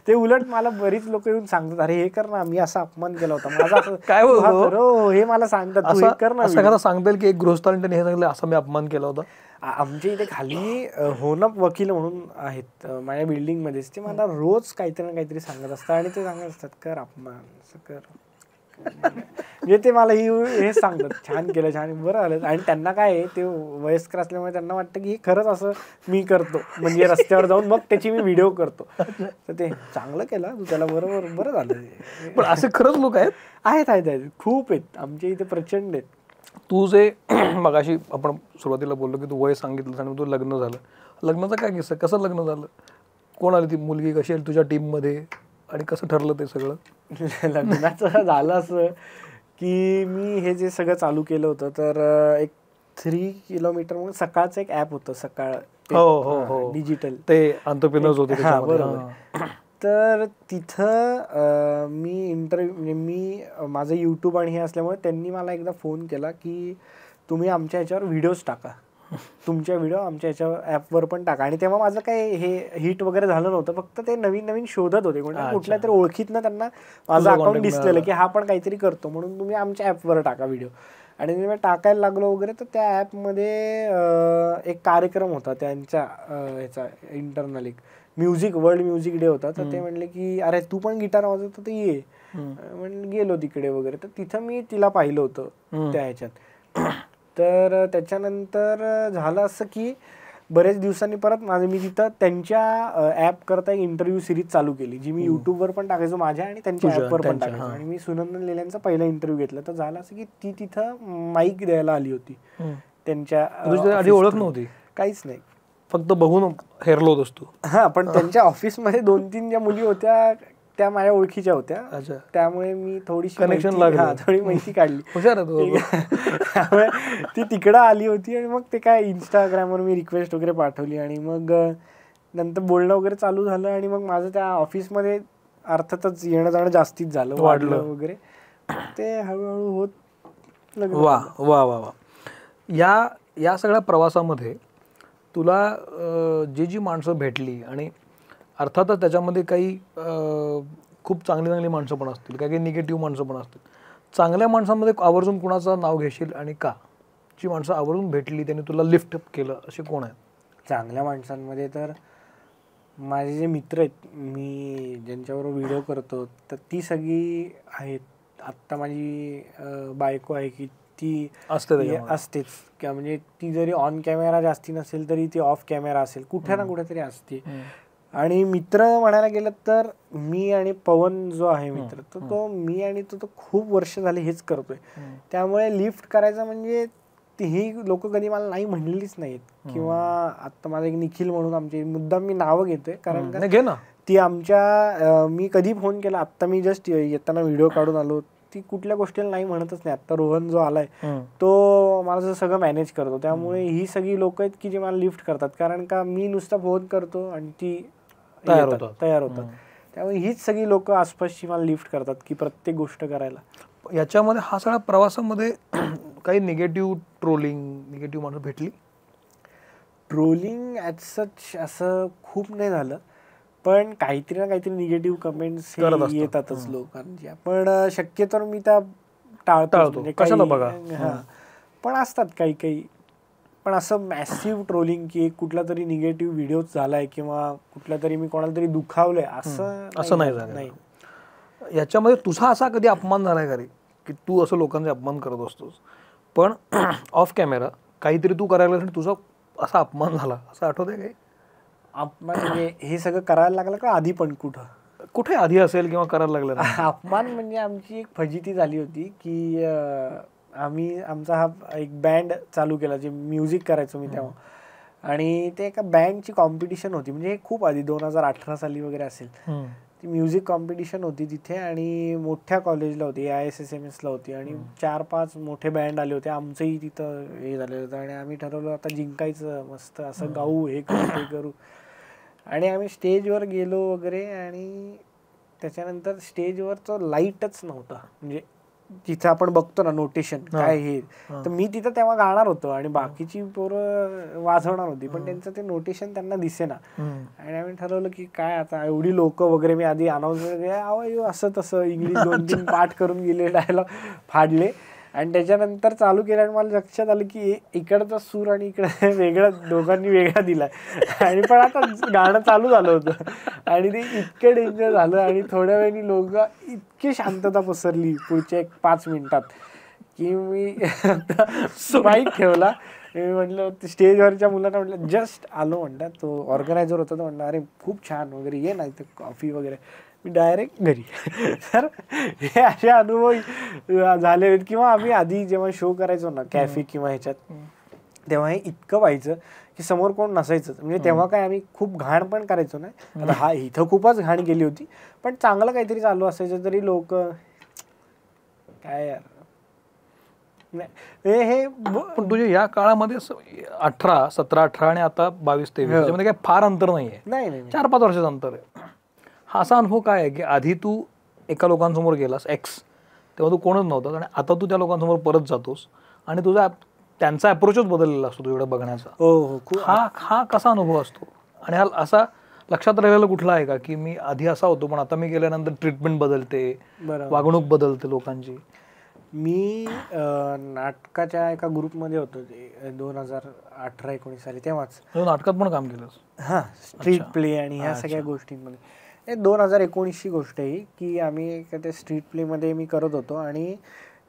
ते उलट मला बरीच लोक येऊन सांगतात, अरे हे कर ना, मी असा अपमान केला होता माझा, असं काय हो, हे मला सांगतात तू हे कर ना. असं सांगता येईल की एक गृहस्थाने हे सांगितलं असा मी अपमान केला होता? आमच्या इथे खाली होनप वकील म्हणून आहेत माझ्या बिल्डिंग मध्येच, ते मला रोज काहीतरी ना काहीतरी सांगत असतात, आणि ते सांगत असतात कर अपमान, असं कर. म्हणजे ते मला हे सांगतात, छान केलं, छान, बरं आलं. आणि त्यांना काय आहे, ते वयस्कर असल्यामुळे त्यांना वाटतं की हे खरंच असं मी करतो, म्हणजे रस्त्यावर जाऊन मग त्याची मी व्हिडिओ करतो. तर ते चांगलं केलं तू त्याला, बरं झालं. पण असे खरंच लोक आहेत, खूप आहेत आमच्या इथे, प्रचंड आहेत. तू जे मगाशी आपण सुरुवातीला बोललो की तू वय सांगितलं आणि तू लग्न झालं, लग्नाचा काय किस्सा, कसं लग्न झालं, कोण आली ती मुलगी, कशी आली तुझ्या टीममध्ये, आणि कसं ठरलं ते सगळं? लग्नाचं झालं असं की मी हे जे सगळं चालू केलं होतं, तर एक 3 किलोमीटर म्हणून सकाळचं एक ॲप होतं, सकाळ डिजिटल, ते एंटरप्रेन्योर्स होते. बरोबर. तर तिथं मी माझं यूट्यूब आणि हे असल्यामुळे त्यांनी मला एकदा फोन केला की तुम्ही आमच्या ह्याच्यावर व्हिडिओज टाका, तुमच्या व्हिडिओ आमच्या ह्याच्यावर ॲपवर पण टाका. आणि तेव्हा माझं काही हे हिट वगैरे झालं नव्हतं, फक्त ते नवीन शोधत होते, कुठल्या तरी ओळखीतनं त्यांना माझं अकाउंट दिसलेलं की हा पण काहीतरी करतो, म्हणून तुम्ही आमच्या ॲपवर टाका व्हिडिओ. आणि जेव्हा टाकायला लागलो वगैरे तर त्या ॲपमध्ये एक कार्यक्रम होता त्यांच्या ह्याचा इंटरनल एक वर्ल्ड म्युझिक डे होता. तर ते म्हणले की अरे तू पण गिटार वाजवतो तर ये. म्हणून गेलो तिकडे वगैरे. तर तिथं मी तिला पाहिलं होतं त्या ह्याच्यात. तर त्याच्यानंतर झालं असं की बरेच दिवसांनी परत मी तिथं त्यांच्या ॲप करता एक इंटरव्ह्यू सिरीज चालू केली, जी मी युट्यूबवर पण टाकायचो माझ्या आणि त्यांच्या ॲपवर पण टाकायचो. आणि मी सुनंदन लेल्यांचा पहिला इंटरव्ह्यू घेतला. तर झालं असं की ती तिथं माईक द्यायला आली होती त्यांच्या. आधी ओळख नव्हती, काहीच नाही, फक्त बघून हेरलो होतोस तू. हा, पण त्यांच्या ऑफिसमध्ये 2-3 ज्या मुली होत्या त्या माझ्या ओळखीच्या होत्या. त्यामुळे मी थोडीशी कनेक्शन थोडी माहिती काढली. हुशार त्यामुळे ती तिकडं आली होती आणि मग ते काय इंस्टाग्रामवर मी रिक्वेस्ट वगैरे पाठवली आणि मग नंतर बोलणं वगैरे चालू झालं. आणि मग माझं त्या ऑफिसमध्ये अर्थातच येणं जाणं जास्तीच झालं, वाढलं वगैरे. ते हळूहळू होत. वा वा वा वा. या सगळ्या प्रवासामध्ये तुला जी माणसं भेटली, आणि अर्थातच त्याच्यामध्ये काही खूप चांगली माणसं पण असतील, काही निगेटिव्ह माणसं पण असतील. चांगल्या माणसांमध्ये आवर्जून कुणाचं नाव घेशील आणि का? जी माणसं आवर्जून भेटली त्यांनी तुला लिफ्ट केलं असे कोण आहेत? चांगल्या माणसांमध्ये तर माझे जे मित्र आहेत, मी ज्यांच्याबरोबर व्हिडिओ करतो, तर ती सगळी आहेत. आत्ता माझी बायको आहे की ती असतेच, किंवा म्हणजे ती जरी ऑन कॅमेरा जास्ती नसेल तरी ती ऑफ कॅमेरा असेल, कुठे ना कुठेतरी असते. आणि मित्र म्हणायला गेलं तर मी आणि पवन जो आहे मित्र, तो मी आणि तो खूप वर्ष झाले हेच करतोय. त्यामुळे लिफ्ट करायचं म्हणजे ही लोक कधी मला नाही म्हणलेलीच नाहीत. किंवा आता माझा एक निखिल म्हणून आमचे, मुद्दाम मी नावं घेतोय कारण का ती आमच्या, मी कधी फोन केला, आत्ता मी जस्ट येताना व्हिडिओ काढून आलो, ती कुठल्या गोष्टीला नाही म्हणतच नाही. आता रोहन जो आलाय तो मला सगळं मॅनेज करतो. त्यामुळे ही सगळी लोक आहेत की जे मला लिफ्ट करतात, कारण का मी नुसता फोन करतो आणि ती तयार होतात. त्यामुळे हीच सगळी लोक आसपासची मला लिफ्ट करतात की प्रत्येक गोष्ट करायला. याच्यामध्ये हा सगळ्या प्रवासामध्ये काही निगेटिव्ह माणसं भेटली? ट्रोलिंग ॲज सच असं खूप नाही झालं, पण काहीतरी ना काहीतरी निगेटिव्ह कमेंट्स येतातच लोकांच्या. पण शक्यतो मी त्या टाळतो. म्हणजे कशाला बघा, पण असतात काही. पण असं मॅसिव्ह ट्रोलिंग की कुठला तरी निगेटिव्ह व्हिडिओ झालाय किंवा कुठला तरी मी कोणाला तरी दुखावलंय असं नाही झालं. याच्यामध्ये तुझा असा कधी अपमान झालाय का रे, की तू असं लोकांचे अपमान करत असतोस, पण ऑफ कॅमेरा काहीतरी तू करायला तुझा असा अपमान झाला, असं आठवतंय काही? अपमान म्हणजे हे सगळं करायला लागलं का आधी? पण कुठे आधी असेल किंवा करायला लागलं? अपमान म्हणजे आमची एक फजिती झाली होती की आमचा हा एक बँड चालू केला, जे म्युझिक करायचो मी तेव्हा. आणि ते एका बँडची कॉम्पिटिशन होती, म्हणजे हे खूप आधी 2018 साली वगैरे असेल. ती म्युझिक कॉम्पिटिशन होती तिथे आणि मोठ्या कॉलेजला होती, ISSMS ला होती. आणि 4-5 मोठे बँड आले होते, आमचंही तिथं हे झालेलं होतं. आणि आम्ही ठरवलं आता जिंकायचं, मस्त असं गाऊ, हे करू ते करू. आणि आम्ही स्टेजवर गेलो वगैरे, आणि त्याच्यानंतर स्टेजवर तो लाईटच नव्हता. म्हणजे तिथं आपण बघतो ना नोटेशन काय हे, तर मी तिथं तेव्हा गाणार होतो आणि बाकीची पोरं वाजवणार होती, पण त्यांचं ते नोटेशन त्यांना दिसेना. आणि आम्ही ठरवलं की काय आता एवढी लोक वगैरे, मी आधी अनाऊन्स असं तसं इंग्लिश 2-3 पाठ करून गेले, डायलॉग फाडले. आणि त्याच्यानंतर चालू केलं आणि मला लक्षात आलं की इकडचा सूर आणि इकडे वेगळा, दोघांनी वेगळा दिलाय. आणि पण आता गाणं चालू झालं होतं आणि ते इतकं डेंजर झालं. आणि थोड्या वेळाने लोक इतकी शांतता पसरली पुढच्या 5 मिनिटात की मी माईक ठेवला. मी म्हटलं स्टेजवरच्या मुलांना म्हटलं जस्ट आलो, म्हणतात तो ऑर्गनायझर होता, तो म्हणलं अरे खूप छान वगैरे, ये नाही तर कॉफी वगैरे. मी डायरेक्ट घरी. तर हे असे अनुभव झाले आहेत. किंवा आम्ही आधी जेव्हा शो करायचो ना कॅफे किंवा ह्याच्यात, तेव्हा हे इतकं व्हायचं की समोर कोण नसायचं. म्हणजे तेव्हा काय आम्ही खूप घाण पण करायचो नाही. आता इथं खूपच घाण गेली होती, पण चांगलं काहीतरी चालू असायचं तरी लोक काय यार. हे पण तुझ्या या काळामध्ये 17-18 आणि आता 22-23 त्याच्यामध्ये काय फार अंतर नाहीये, नाही 4-5 वर्षाचं अंतर आहे. हा असा अनुभव काय आहे की आधी तू एका लोकांसमोर गेलास एक्स, तेव्हा तू कोणच नव्हतास, आणि आता तू त्या लोकांसमोर परत जातोस आणि तुझा त्यांचा अप्रोचच बदललेला असतो तुझ्याकडे बघण्याचा. हा कसा अनुभव असतो? आणि हा असा लक्षात राहिलेला कुठला आहे का की मी आधी असा होतो पण आता मी गेल्यानंतर ट्रीटमेंट बदलते, वागणूक बदलते लोकांची? मी नाटकाच्या एका ग्रुपमध्ये होतो 2018-19 साली तेव्हाच. नाटकात पण काम केलं? हां, स्ट्रीट प्ले आणि ह्या सगळ्या गोष्टींमध्ये. हे 2019ची गोष्ट आहे की आम्ही त्या स्ट्रीट प्लेमध्ये मी करत होतो आणि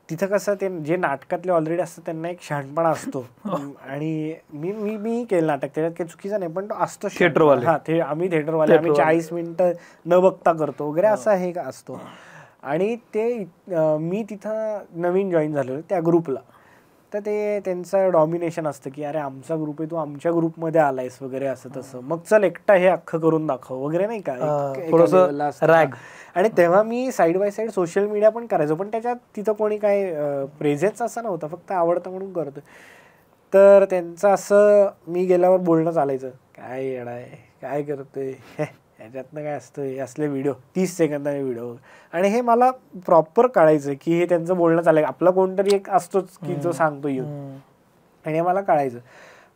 तिथं कसं ते जे नाटकातले ऑलरेडी असतं त्यांना एक शहाणपणा असतो आणि मी केलं नाटक, त्याच्यात काही चुकीचं नाही, पण तो असतो थिएटरवाले. हां, आम्ही थिएटरवाले, आम्ही 40 मिनिटं न बघता करतो वगैरे असं हे का असतो. आणि ते मी तिथं नवीन जॉईन झालेलो त्या ग्रुपला, तर ते त्यांचं डॉमिनेशन असतं की अरे आमचा ग्रुप आहे, तू आमच्या ग्रुपमध्ये आलायस वगैरे असं तसं, मग चल एकटा हे अख्खं करून दाखव वगैरे नाही का. रॅग. आणि तेव्हा मी side by side social media पण करायचो, पण त्याच्यात तिथं कोणी काय प्रेझेन्स असं नव्हतं, फक्त आवडतं म्हणून करतो. तर त्यांचं असं मी गेल्यावर बोलणं चालायचं, काय येडा आहे, काय करतोय, ह्याच्यातनं काय असतं, हे असले व्हिडिओ 30 सेकंदाचे व्हिडिओ. आणि हे मला प्रॉपर कळायचं की हे त्यांचं बोलणं चालायचं, आपला कोणतरी एक असतोच की जो सांगतो येऊन, आणि हे मला कळायचं.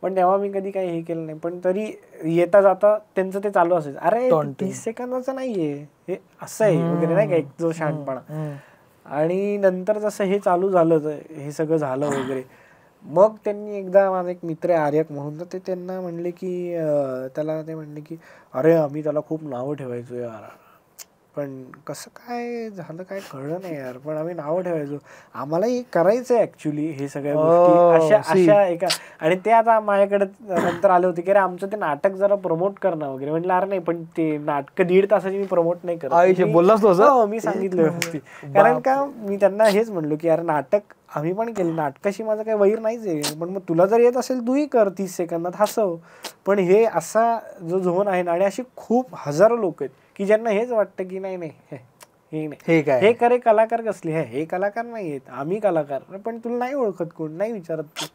पण तेव्हा मी कधी काही हे केलं नाही, पण तरी येता जाता त्यांचं ते चालू असायचं, अरे 30 सेकंदाचं नाहीये हे, असं आहे वगैरे नाही का, एक जो शहाणपणा. आणि नंतर जसं हे चालू झालं, हे सगळं झालं वगैरे, मग त्यांनी एकदा, माझा एक मित्र आहे आर्यक म्हणून, तर ते त्यांना म्हणले की त्याला ते म्हणले की अरे आम्ही त्याला खूप नावं ठेवायचो यार, पण कसं काय झालं काय कळलं नाही यार, पण आम्ही नावं ठेवायचो, आम्हालाही करायचं आहे ॲक्च्युली हे सगळ्या गोष्टी अशा एका. आणि ते आता माझ्याकडे नंतर आले होते की अरे आमचं ते नाटक जरा प्रमोट करणं वगैरे. म्हटलं अरे नाही, पण ते नाटकं 1.5 तासाची मी प्रमोट नाही करत. बोललास हो, मी सांगितलं व्यवस्थित, कारण का मी त्यांना हेच म्हणलो की अरे नाटक आम्ही पण केली, नाटकाशी माझं काही वैर नाहीच आहे, पण मग तुला जर येत असेल तूही कर 30 सेकंदात, हसव. पण हे असा जो झोन आहे ना, आणि अशी खूप हजारो लोक आहेत की ज्यांना हेच वाटतं की नाही नाही हे नाही, हे करे कलाकार कसले, हे कलाकार नाही आहेत, आम्ही कलाकार, पण तुला नाही ओळखत कोण, नाही विचारत तू.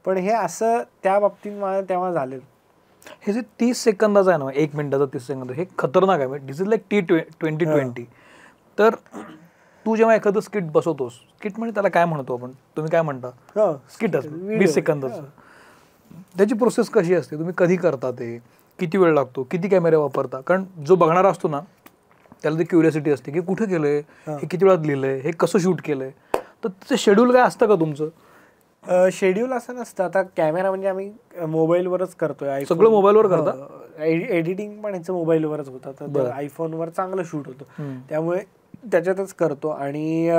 पण हे असं त्या बाबतीत मला तेव्हा झालेलं. हे जे 30 सेकंदाचं आहे ना, 1 मिनिटाचं 30 सेकंद, हे खतरनाक आहे. दिस इज लाईक T20. तर तू जेव्हा एखादं स्किट बसवतोस, स्किट म्हणजे त्याला काय म्हणतो आपण, तुम्ही काय म्हणता, स्किटच 20 सेकंदाचं, त्याची प्रोसेस कशी असते, तुम्ही कधी करता, ते किती वेळ लागतो, किती कॅमेरे वापरता? कारण जो बघणारा असतो ना, त्याला ती क्युरियोसिटी असते की कुठे केलंय, हे किती वेळात लिहिलंय, हे कसं शूट केलंय, तर त्याचं शेड्यूल काय असतं का तुमचं? शेड्यूल असं नसतं. आता कॅमेरा म्हणजे आम्ही मोबाईलवरच करतोय, सगळं मोबाईलवर करता, एडिटिंग पण ह्याचं मोबाईलवरच होतं, तर आयफोनवर चांगलं शूट होतं, त्यामुळे त्याच्यातच करतो. आणि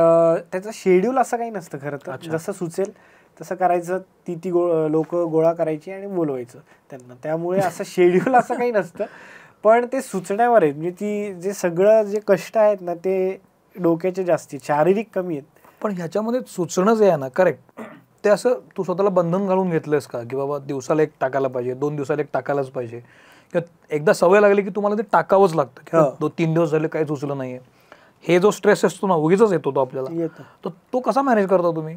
त्याचं शेड्यूल असं काही नसतं खरं तर, जसं सुचेल तसं करायचं, ती लोक गोळा करायची आणि बोलवायचं त्यांना, त्यामुळे असं शेड्यूल असं काही नसतं. पण ते सुचण्यावर आहेत, म्हणजे ती जे सगळं जे कष्ट आहेत ना, ते डोक्याचे जास्ती, शारीरिक कमी आहेत. पण ह्याच्यामध्ये सुचणं जे आहे ना, करेक्ट, ते असं तू स्वतःला बंधन घालून घेतलंयस का की बाबा दिवसाला एक टाकायला पाहिजे, 2 दिवसाला एक टाकायलाच पाहिजे, किंवा एकदा सवय लागली की तुम्हाला ते टाकावंच लागतं की 2-3 दिवस झाले काही सुचलं नाहीये, हे जो स्ट्रेस असतो ना, उगीच येतो तो आपल्याला, तर तो कसा मॅनेज करता तुम्ही?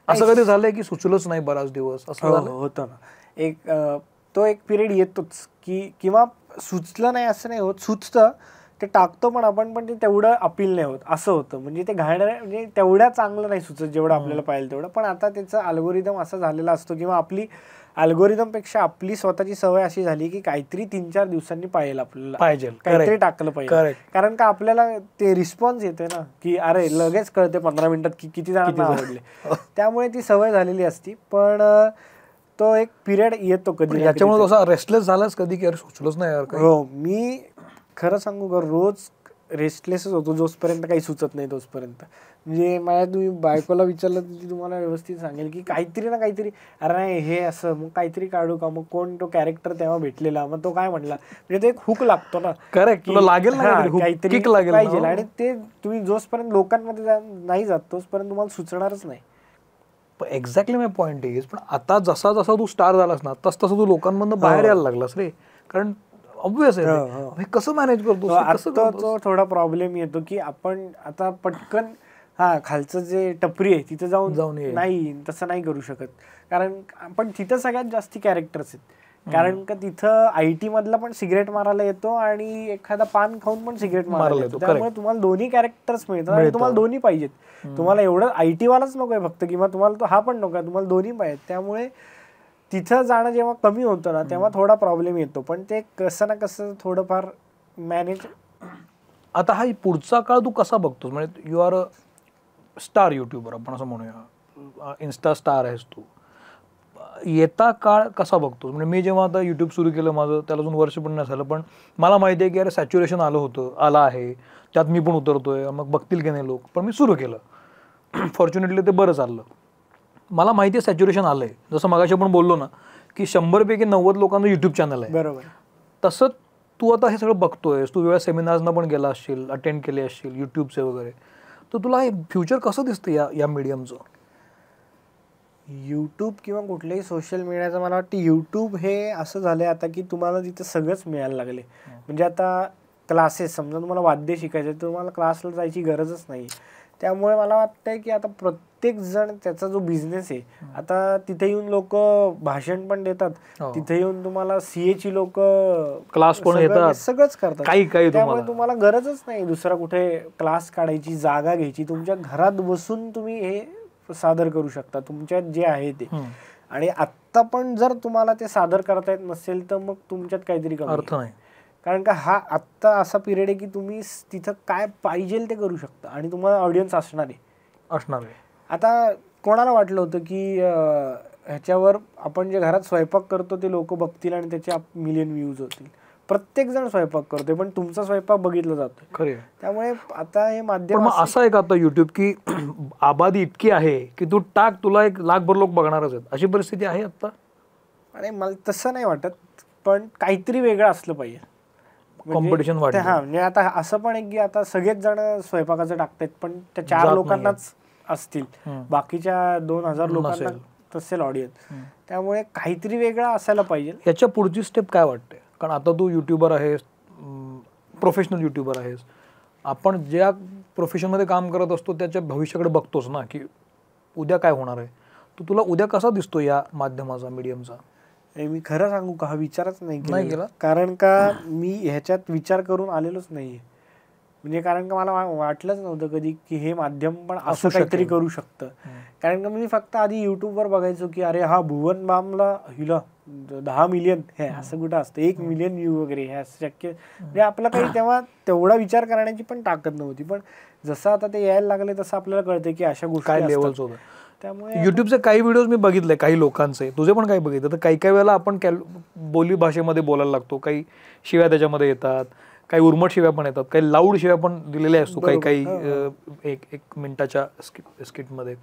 असं कधी झालंय की सुचलंच नाही बराच दिवस? असं होतं ना, तो एक पिरियड येतोच की, किंवा सुचलं नाही असं नाही होत, सुचतं ते टाकतो पण आपण, पण ते तेवढं अपील नाही होत, असं होतं. म्हणजे ते म्हणजे तेवढ्या चांगलं नाही सुचत जेवढं आपल्याला पाहिजे तेवढं. पण आता त्याचा अल्गोरिदम असा झालेला असतो, किंवा आपली अल्गोरिदमपेक्षा आपली स्वतःची सवय अशी झाली की काहीतरी 3-4 दिवसांनी आपल्याला काहीतरी टाकलं पाहिजे, कारण का आपल्याला ते रिस्पॉन्स येतोय ना की अरे लगेच कळते 15 मिनिटात की किती जणांना आवडले, त्यामुळे ती सवय झालेली असती. पण तो एक पिरियड येतो कधी. याच्यामुळे असा रेस्टलेस झालाच कधी की अरे सुचलंच नाही यार? हो, मी खरं सांगू का, रोज रेस्टलेसच होतो जोपर्यंत काही सुचत नाही तोपर्यंत. म्हणजे माझ्या तुम्ही बायकोला विचारलं तर ती तुम्हाला व्यवस्थित सांगेल की काहीतरी ना काहीतरी, अरे नाही हे असं, मग काहीतरी काढू का, मग कोण तो कॅरेक्टर तेव्हा भेटलेला, मग तो काय म्हणला, म्हणजे तो एक हुक लागतो ना, करेक्ट, तुला लागेल ना काहीतरी पाहिजे. आणि ते तुम्ही जोपर्यंत लोकांमध्ये नाही जात तोपर्यंत तुम्हाला सुचणारच नाही. Exactly my point is. पण आता जसा जसा तू स्टार झालास ना, तसं तू लोकांमधून बाहेर यायला लागलास रे, कारण ऑब्विस आहे, कसं मॅनेज करतो? तो थोडा प्रॉब्लेम येतो की आपण आता पटकन खालचं जे टपरी आहे तिथं जाऊन नाही, तसं नाही करू शकत, कारण पण तिथं सगळ्यात जास्ती कॅरेक्टर्स आहेत. कारण का तिथं IT मधला पण सिगरेट मारायला येतो आणि एखादा पान खाऊन पण सिगरेट मारायला येतो, त्यामुळे तुम्हाला दोन्ही कॅरेक्टर्स मिळतात आणि तुम्हाला दोन्ही पाहिजेत. तुम्हाला एवढं IT वालाच नकोय फक्त, किंवा तुम्हाला तो हा पण नकोय, तुम्हाला दोन्ही पाहिजेत. त्यामुळे तिथं जाणं जेव्हा कमी होतं ना, तेव्हा थोडा प्रॉब्लेम येतो, पण ते कसं ना कसं थोडंफार मॅनेज. आता हा पुढचा काळ तू कसा बघतोस? म्हणजे यू आर स्टार युट्यूबर आपण असं म्हणूया, इन्स्टा स्टार आहेस तू, येता काळ कसा बघतो? म्हणजे मी जेव्हा आता यूट्यूब सुरू केलं माझं, त्याला अजून वर्ष पण नाही झालं, पण मला माहिती आहे की अरे सॅच्युरेशन आलं आहे, त्यात मी पण उतरतोय, मग बघतील की नाही लोक, पण मी सुरू केलं. फॉर्च्युनेटली ते बरं चाललं. मला माहिती आहे सॅच्युरेशन आलं आहे. जसं मगाशी आपण बोललो ना की 100पैकी 90 लोकांचं यूट्यूब चॅनल आहे. बरोबर. तसं तू आता हे सगळं बघतोयस, तू वेगळ्या सेमिनार्सना पण गेला असशील, अटेंड केले असशील यूट्यूबचे वगैरे, तर तुला हे फ्युचर कसं दिसतं या मीडियमचं? यूट्यूब किंवा कुठल्याही सोशल मीडियाचं मला वाटतं यूट्यूब हे असं झालं आता की तुम्हाला तिथं सगळंच मिळायला लागले. म्हणजे आता क्लासेस, समजा तुम्हाला वाद्य शिकायचं तर तुम्हाला क्लासला जायची गरजच नाही. त्यामुळे मला वाटतंय की आता प्रत्येक जण त्याचा जो बिझनेस आहे, आता तिथे येऊन लोक भाषण पण देतात, तिथे येऊन तुम्हाला सीएची लोक क्लास पण येतात, सगळंच करतात. काही त्यामुळे तुम्हाला गरजच नाही दुसरा कुठे क्लास काढायची, जागा घ्यायची. तुमच्या घरात बसून तुम्ही हे सादर करू शकता तुमच्यात जे आहे ते. आणि आत्ता पण जर तुम्हाला ते सादर करता येत नसेल तर मग तुमच्यात काहीतरी अर्थ नाही. कारण का हा आत्ता असा पिरियड आहे की तुम्ही तिथं काय पाहिजे ते करू शकता आणि तुम्हाला ऑडियन्स असणार आहे. आता कोणाला वाटलं होतं की ह्याच्यावर आपण जे घरात स्वयंपाक करतो ते लोक बघतील आणि त्याचे मिलियन व्ह्यूज होतील? प्रत्येक जण स्वयंपाक करतोय पण तुमचा स्वयंपाक बघितला जातोय. खरे. त्यामुळे आता हे माध्यम असं आहे का आता युट्यूब की आबादी इतकी आहे की तू टाक, तुला 1 लाखभर लोक बघणारच आहेत, अशी परिस्थिती आहे आता? अरे मला तसं नाही वाटत, पण काहीतरी वेगळं असलं पाहिजे. कॉम्पिटिशन वाढते. हा, म्हणजे आता असं पण आहे की आता सगळेच जण स्वयंपाकाचं टाकतायत पण त्या 4 लोकांनाच असतील, बाकीच्या 2000 लोकांना तसेल ऑडियन्स. त्यामुळे काहीतरी वेगळं असायला पाहिजे. याच्या पुढची स्टेप काय वाटते? कारण आता तू युट्यूबर आहेस, प्रोफेशनल युट्यूबर आहेस, आपण ज्या प्रोफेशनमध्ये काम करत असतो त्याच्या भविष्याकडे बघतोस ना की उद्या काय होणार आहे, तर तुला उद्या कसा दिसतो या माध्यमाचा, मीडियमचा? मी खरं सांगू का, हा विचारच नाही केला. कारण का मी ह्याच्यात विचार करून आलेलोच नाहीये. म्हणजे कारण का मला वाटलंच नव्हतं कधी की हे माध्यम पण असं काहीतरी करू शकतं. कारण का मी फक्त आधी युट्यूबवर बघायचो की अरे हा भुवन बामला हिला 10 मिलियन हे असं कुठं असतं, 1 मिलियन व्ह्यू वगैरे हे असं शक्य. म्हणजे आपला काही तेव्हा तेवढा विचार करण्याची पण ताकद नव्हती. पण जसं आता ते यायला लागले तसं आपल्याला कळतं की अशा गोष्टी काय लेवल्स होतं. त्यामुळे युट्यूबचे काही व्हिडिओज मी बघितले, काही लोकांचे, तुझे पण काही बघितले, तर काही वेळेला आपण बोली भाषेमध्ये बोलायला लागतो, काही शिव्या त्याच्यामध्ये येतात, काही उर्मट शिव्या पण येतात, काही लाऊड शिव्या पण दिलेल्या असतो काही 1 मिनिटाच्या स्किटमध्ये.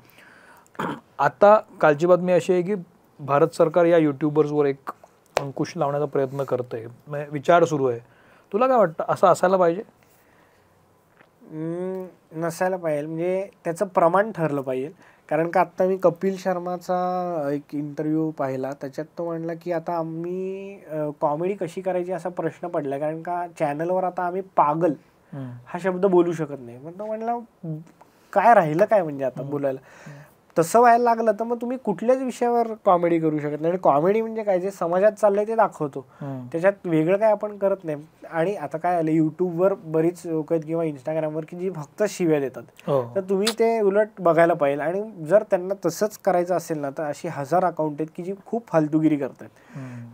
आता कालची बातमी अशी आहे की भारत सरकार या युट्यूबर्सवर एक अंकुश लावण्याचा प्रयत्न करतंय, विचार सुरू आहे. तुला काय वाटतं, असं असायला पाहिजे? नसायला पाहिजे. म्हणजे त्याचं प्रमाण ठरलं पाहिजे. कारण का आत्ता मी कपिल शर्माचा एक इंटरव्ह्यू पाहिला, त्याच्यात तो म्हणला की आता आम्ही कॉमेडी कशी करायची असा प्रश्न पडला. कारण का चॅनलवर आता आम्ही पागल हा शब्द बोलू शकत नाही. मग तो म्हणला काय राहिलं काय म्हणजे आता बोलायला. तसं व्हायला लागलं तर मग तुम्ही कुठल्याच विषयावर कॉमेडी करू शकत नाही. आणि कॉमेडी म्हणजे काय, जे समाजात चाललंय ते दाखवतो, त्याच्यात वेगळं काय आपण करत नाही. आणि आता काय आलं, युट्यूबवर बरीच लोक आहेत किंवा इंस्टाग्रामवर की जी फक्त शिव्या देतात, तर तुम्ही ते उलट बघायला पाहिजे. आणि जर त्यांना तसंच करायचं असेल ना तर अशी 1000 अकाउंट आहेत की जी खूप फालतूगिरी करतात,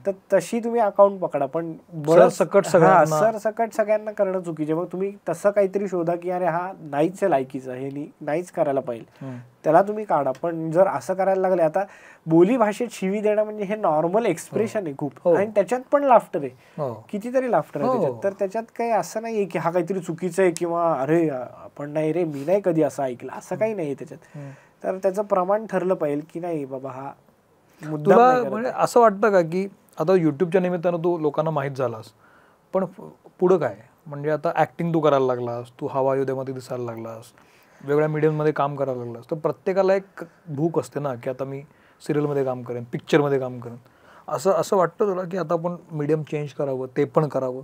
तर तशी तुम्ही अकाउंट पकडा. पण सरसकट सगळ्यांना करणं चुकीचे. मग तुम्ही तसं काहीतरी शोधा की अरे हा नाहीच आहे लायकीचं, हे नाहीच करायला पाहिजे, त्याला तुम्ही काढा. पण जर असं करायला लागले, आता बोली भाषेत शिवी देणं म्हणजे हे नॉर्मल एक्सप्रेशन आहे खूप, आणि त्याच्यात पण लाफ्टर आहे, कितीतरी लाफ्टर आहे त्याच्यात. तर त्याच्यात काही असं नाहीये की हा काहीतरी चुकीचं आहे किंवा अरे आपण नाही रे, मी नाही कधी असं ऐकलं, असं काही नाहीये त्याच्यात. तर त्याचं प्रमाण ठरलं पाहिजे की नाही बाबा हा मुद्दा. तुला म्हणजे असं वाटतं का की आता युट्यूबच्या निमित्तानं तू लोकांना माहीत झालास, पण पुढं काय, म्हणजे आता ऍक्टिंग तू करायला लागलास, तू हवा युद्धामध्ये दिसायला लागलास, वेगळ्या मीडियममध्ये काम करायला लागलास, तर प्रत्येकाला एक भूक असते ना की आता मी सिरियलमध्ये काम करेन, पिक्चरमध्ये काम करेन. असं वाटतं तुला की आता आपण मीडियम चेंज करावं, ते पण करावं?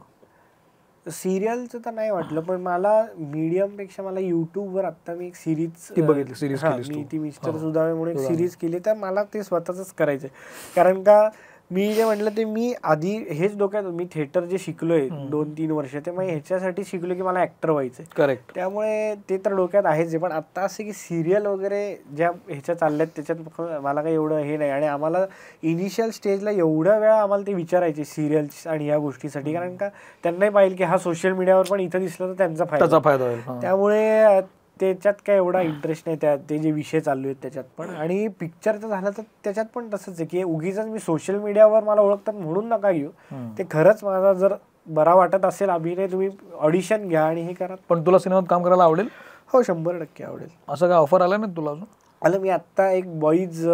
सिरियलचं तर नाही वाटलं, पण मला मीडियमपेक्षा मला युट्यूबवर आता मी एक सिरीज बघितली, मी ती मिस्टर सुदामे म्हणून एक सिरीज केली. तर मला ते स्वतःच करायचं. कारण का मी जे म्हटलं ते मी आधी हेच डोक्यात, मी थिएटर जे शिकलोय 2-3 वर्ष, ते मग ह्याच्यासाठी शिकलो की मला ऍक्टर व्हायचंय. करेक्ट. त्यामुळे ते तर डोक्यात आहेच. पण आता असं की सिरियल वगैरे ज्या ह्याच्या चालल्यात त्याच्यात मला काही एवढं हे नाही. आणि आम्हाला इनिशियल स्टेजला एवढ्या वेळा आम्हाला ते विचारायचे सिरियल्स आणि या गोष्टीसाठी, कारण का त्यांनाही पाहिजे की हा सोशल मीडियावर पण इथं दिसलं तर त्यांचा फायदा होईल. त्यामुळे त्याच्यात काय एवढा इंटरेस्ट नाही ते जे विषय चालू आहेत त्याच्यात पण. आणि पिक्चरचं झालं तर त्याच्यात पण तसंच आहे की उगीच मी सोशल मीडियावर मला ओळखतात म्हणून नका घेऊ. ते खरंच माझा जर बरा वाटत असेल अभिनय, तुम्ही ऑडिशन घ्या आणि हे करा. पण तुला सिनेमात काम करायला आवडेल? हो, 100% आवडेल. असं काय ऑफर आलं ना तुला अजून? आलं. मी आता एक बॉईज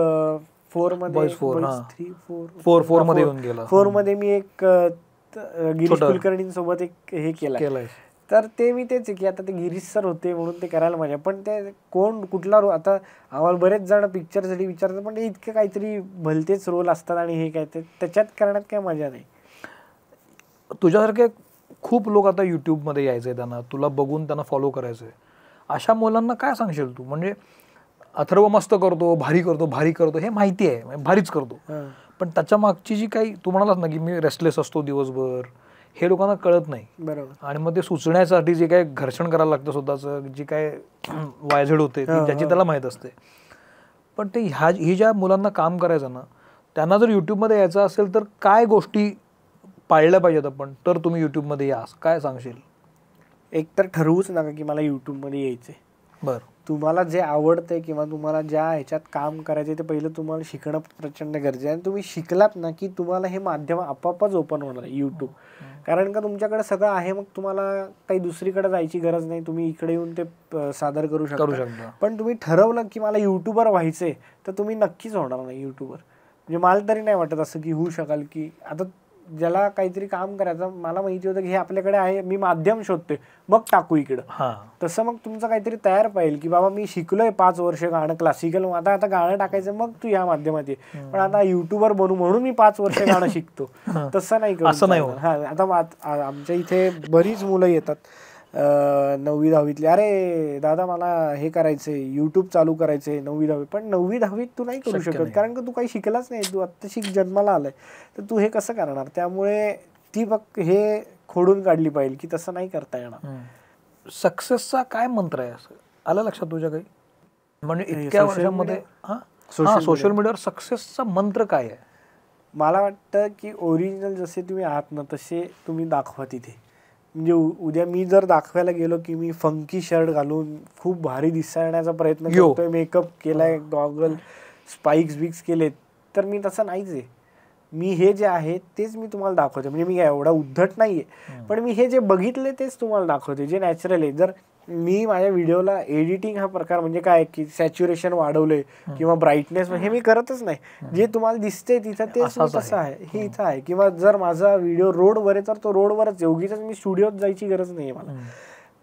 4 मध्ये 4 मध्ये येऊन गेला. 4 मध्ये मी एक गिरीश कुलकर्णींसोबत एक हे केलंय. तर ते मी तेच आहे की आता ते गिरीश सर होते म्हणून ते करायला मजा. पण ते कोण कुठला रोल, आता आम्हाला बरेच जण पिक्चरसाठी विचारतात पण ते इतके काहीतरी भलतेच रोल असतात आणि हे काय ते त्याच्यात करण्यात काय मजा नाही. तुझ्यासारखे खूप लोक आता युट्यूबमध्ये यायचे, त्यांना तुला बघून त्यांना फॉलो करायचंय. अशा मुलांना काय सांगशील तू? म्हणजे अथर्व मस्त करतो, भारी करतो हे माहिती आहे, भारीच करतो, पण त्याच्या मागची जी काही तू म्हणालास ना की मी रेस्टलेस असतो दिवसभर, हे लोकांना कळत नाही. बरोबर. आणि मग ते सुचण्यासाठी जे काय घर्षण करायला लागतं स्वतःचं, जी काय वायझड होते ज्याची त्याला माहीत असते. पण ते ही ज्या मुलांना काम करायचं ना, त्यांना जर युट्यूबमध्ये यायचं असेल तर काय गोष्टी पाळल्या पाहिजेत आपण, तर तुम्ही युट्यूबमध्ये या, काय सांगशील? एक तर ठरवूच नका की मला युट्यूबमध्ये यायचंय. बरं. तुम्हाला जे आवडतंय किंवा तुम्हाला ज्या ह्याच्यात काम करायचंय ते पहिलं तुम्हाला शिकणं प्रचंड गरजेचं आहे. आणि तुम्ही शिकलात ना की तुम्हाला हे माध्यम आपोआपच ओपन होणार आहे युट्यूब. कारण का तुमच्याकडे सगळं आहे, मग तुम्हाला काही दुसरीकडे जायची गरज नाही. तुम्ही इकडे येऊन ते सादर करू शकता. पण तुम्ही ठरवलं की मला युट्यूबर व्हायचंय तर तुम्ही नक्कीच होणार नाही युट्यूबर. म्हणजे मला तरी नाही वाटत असं की होऊ शकाल. की आता ज्याला काहीतरी काम करायचं, मला माहिती होतं की हे आपल्याकडे आहे, मी माध्यम शोधतोय, मग टाकू इकडं. तसं मग तुमचं काहीतरी तयार पाहिजे की बाबा मी शिकलोय 5 वर्ष गाणं क्लासिकल, आता गाणं टाकायचं, मग तू या माध्यमात ये. पण आता युट्यूबर बनू म्हणून मी 5 वर्ष गाणं शिकतो, तसं नाही करू. आता आमच्या इथे बरीच मुलं येतात 9वी 10वीतले, अरे दादा मला हे करायचंय, युट्यूब चालू करायचंय 9वी 10वी. पण 9वी 10वीत तू नाही करू शकत, कारण का तू काही शिकलाच नाही, तू आत्ता जन्माला आलाय, तर तू हे कसं करणार? त्यामुळे ती फक्त हे खोडून काढली पाहिजे की तसं नाही करता येणार. सक्सेसचा काय मंत्र आहे असं आलं लक्षात तुझ्या काही? म्हणजे इतक्या वर्षांमध्ये सोशल मीडियावर सक्सेसचा मंत्र काय आहे? मला वाटतं की ओरिजिनल जसे तुम्ही आहात ना तसे तुम्ही दाखवा तिथे. म्हणजे उद्या मी जर दाखवायला गेलो की मी फंकी शर्ट घालून खूप भारी दिसण्याचा प्रयत्न करतोय, मेकअप केलाय, गॉगल स्पाइक्स बिक्स केलेत, तर मी तसं नाहीच आहे. मी हे जे आहे तेच मी तुम्हाला दाखवते. म्हणजे मी एवढा उद्धट नाहीये, पण मी हे जे बघितले तेच तुम्हाला दाखवते, जे नॅचरल आहे. जर मी माझ्या व्हिडिओला एडिटिंग हा प्रकार म्हणजे काय की सॅच्युरेशन वाढवलंय किंवा ब्राईटनेस हे मी करतच नाही. जे तुम्हाला दिसतंय तिथं तेच तसं आहे, हे इथं आहे. किंवा जर माझा व्हिडिओ रोडवर आहे तर तो रोडवरच आहे, उगीच मी स्टुडिओत जायची गरज नाही मला.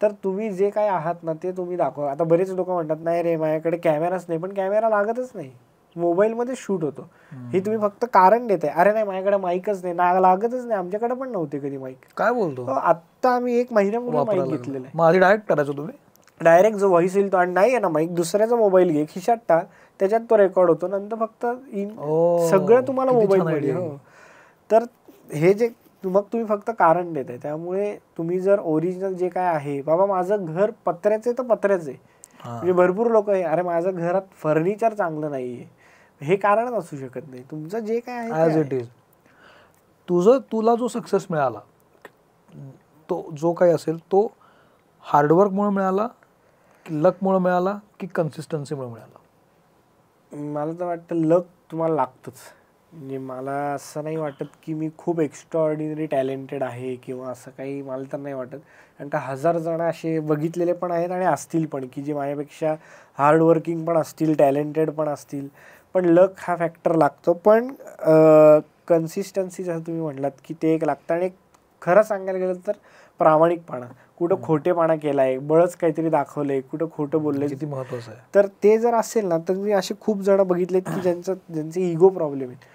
तर तुम्ही जे काय आहात ना ते तुम्ही दाखवा. आता बरेच लोक म्हणतात नाही रे माझ्याकडे कॅमेराच नाही, पण कॅमेरा लागतच नाही, मोबाईलमध्ये शूट होतो. हे तुम्ही फक्त कारण देताय. अरे नाही माझ्याकडे माईकच नाही, लागतच नाही, आमच्याकडे पण नव्हते कधी माईक. काय बोलतो? आता आम्ही 1 महिन्यापूर्वी माईक घेतलेलं आहे. आधी डायरेक्ट करायचो तुम्ही? डायरेक्ट जो व्हॉइस येईल तो, आणि नाही आहे ना माईक, दुसऱ्याचा मोबाईल घे, खिशात टाक, त्याच्यात तो रेकॉर्ड होतो, नंतर फक्त सगळं तुम्हाला मोबाईलमध्ये. हो, तर हे जे मग तुम्ही फक्त कारण देताय. त्यामुळे तुम्ही जर ओरिजिनल जे काय आहे, बाबा माझं घर पत्र्याचं आहे तर पत्र्याचं आहे. म्हणजे भरपूर लोक आहे अरे माझं घरात फर्निचर चांगलं नाहीये, हे कारणच असू शकत नाही. तुमचं जे काय आहे ॲज इट इज. तुला जो सक्सेस मिळाला, तो जो काही असेल तो हार्डवर्कमुळे मिळाला, लकमुळे मिळाला की कन्सिस्टन्सीमुळे मिळाला? मला तर वाटतं लक तुम्हाला लागतंच. म्हणजे मला असं नाही वाटत की मी खूप एक्स्ट्रा ऑर्डिनरी टॅलेंटेड आहे किंवा असं काही, मला तर नाही वाटत. कारण का 1000 जण असे बघितलेले पण आहेत आणि असतील पण की जे माझ्यापेक्षा हार्डवर्किंग पण असतील, टॅलेंटेड पण असतील. पण लक हा फॅक्टर लागतो. पण कन्सिस्टन्सी जसं तुम्ही म्हटलात की ते एक लागतं. आणि खरं सांगायला गेलं तर प्रामाणिकपणा, कुठं खोटेपणा केलाय, बळच काहीतरी दाखवलंय, कुठं खोटं बोललंय, किती महत्वाचं आहे. तर ते जर असेल ना तर मी असे खूप जण बघितलेत की ज्यांचे इगो प्रॉब्लेम आहेत.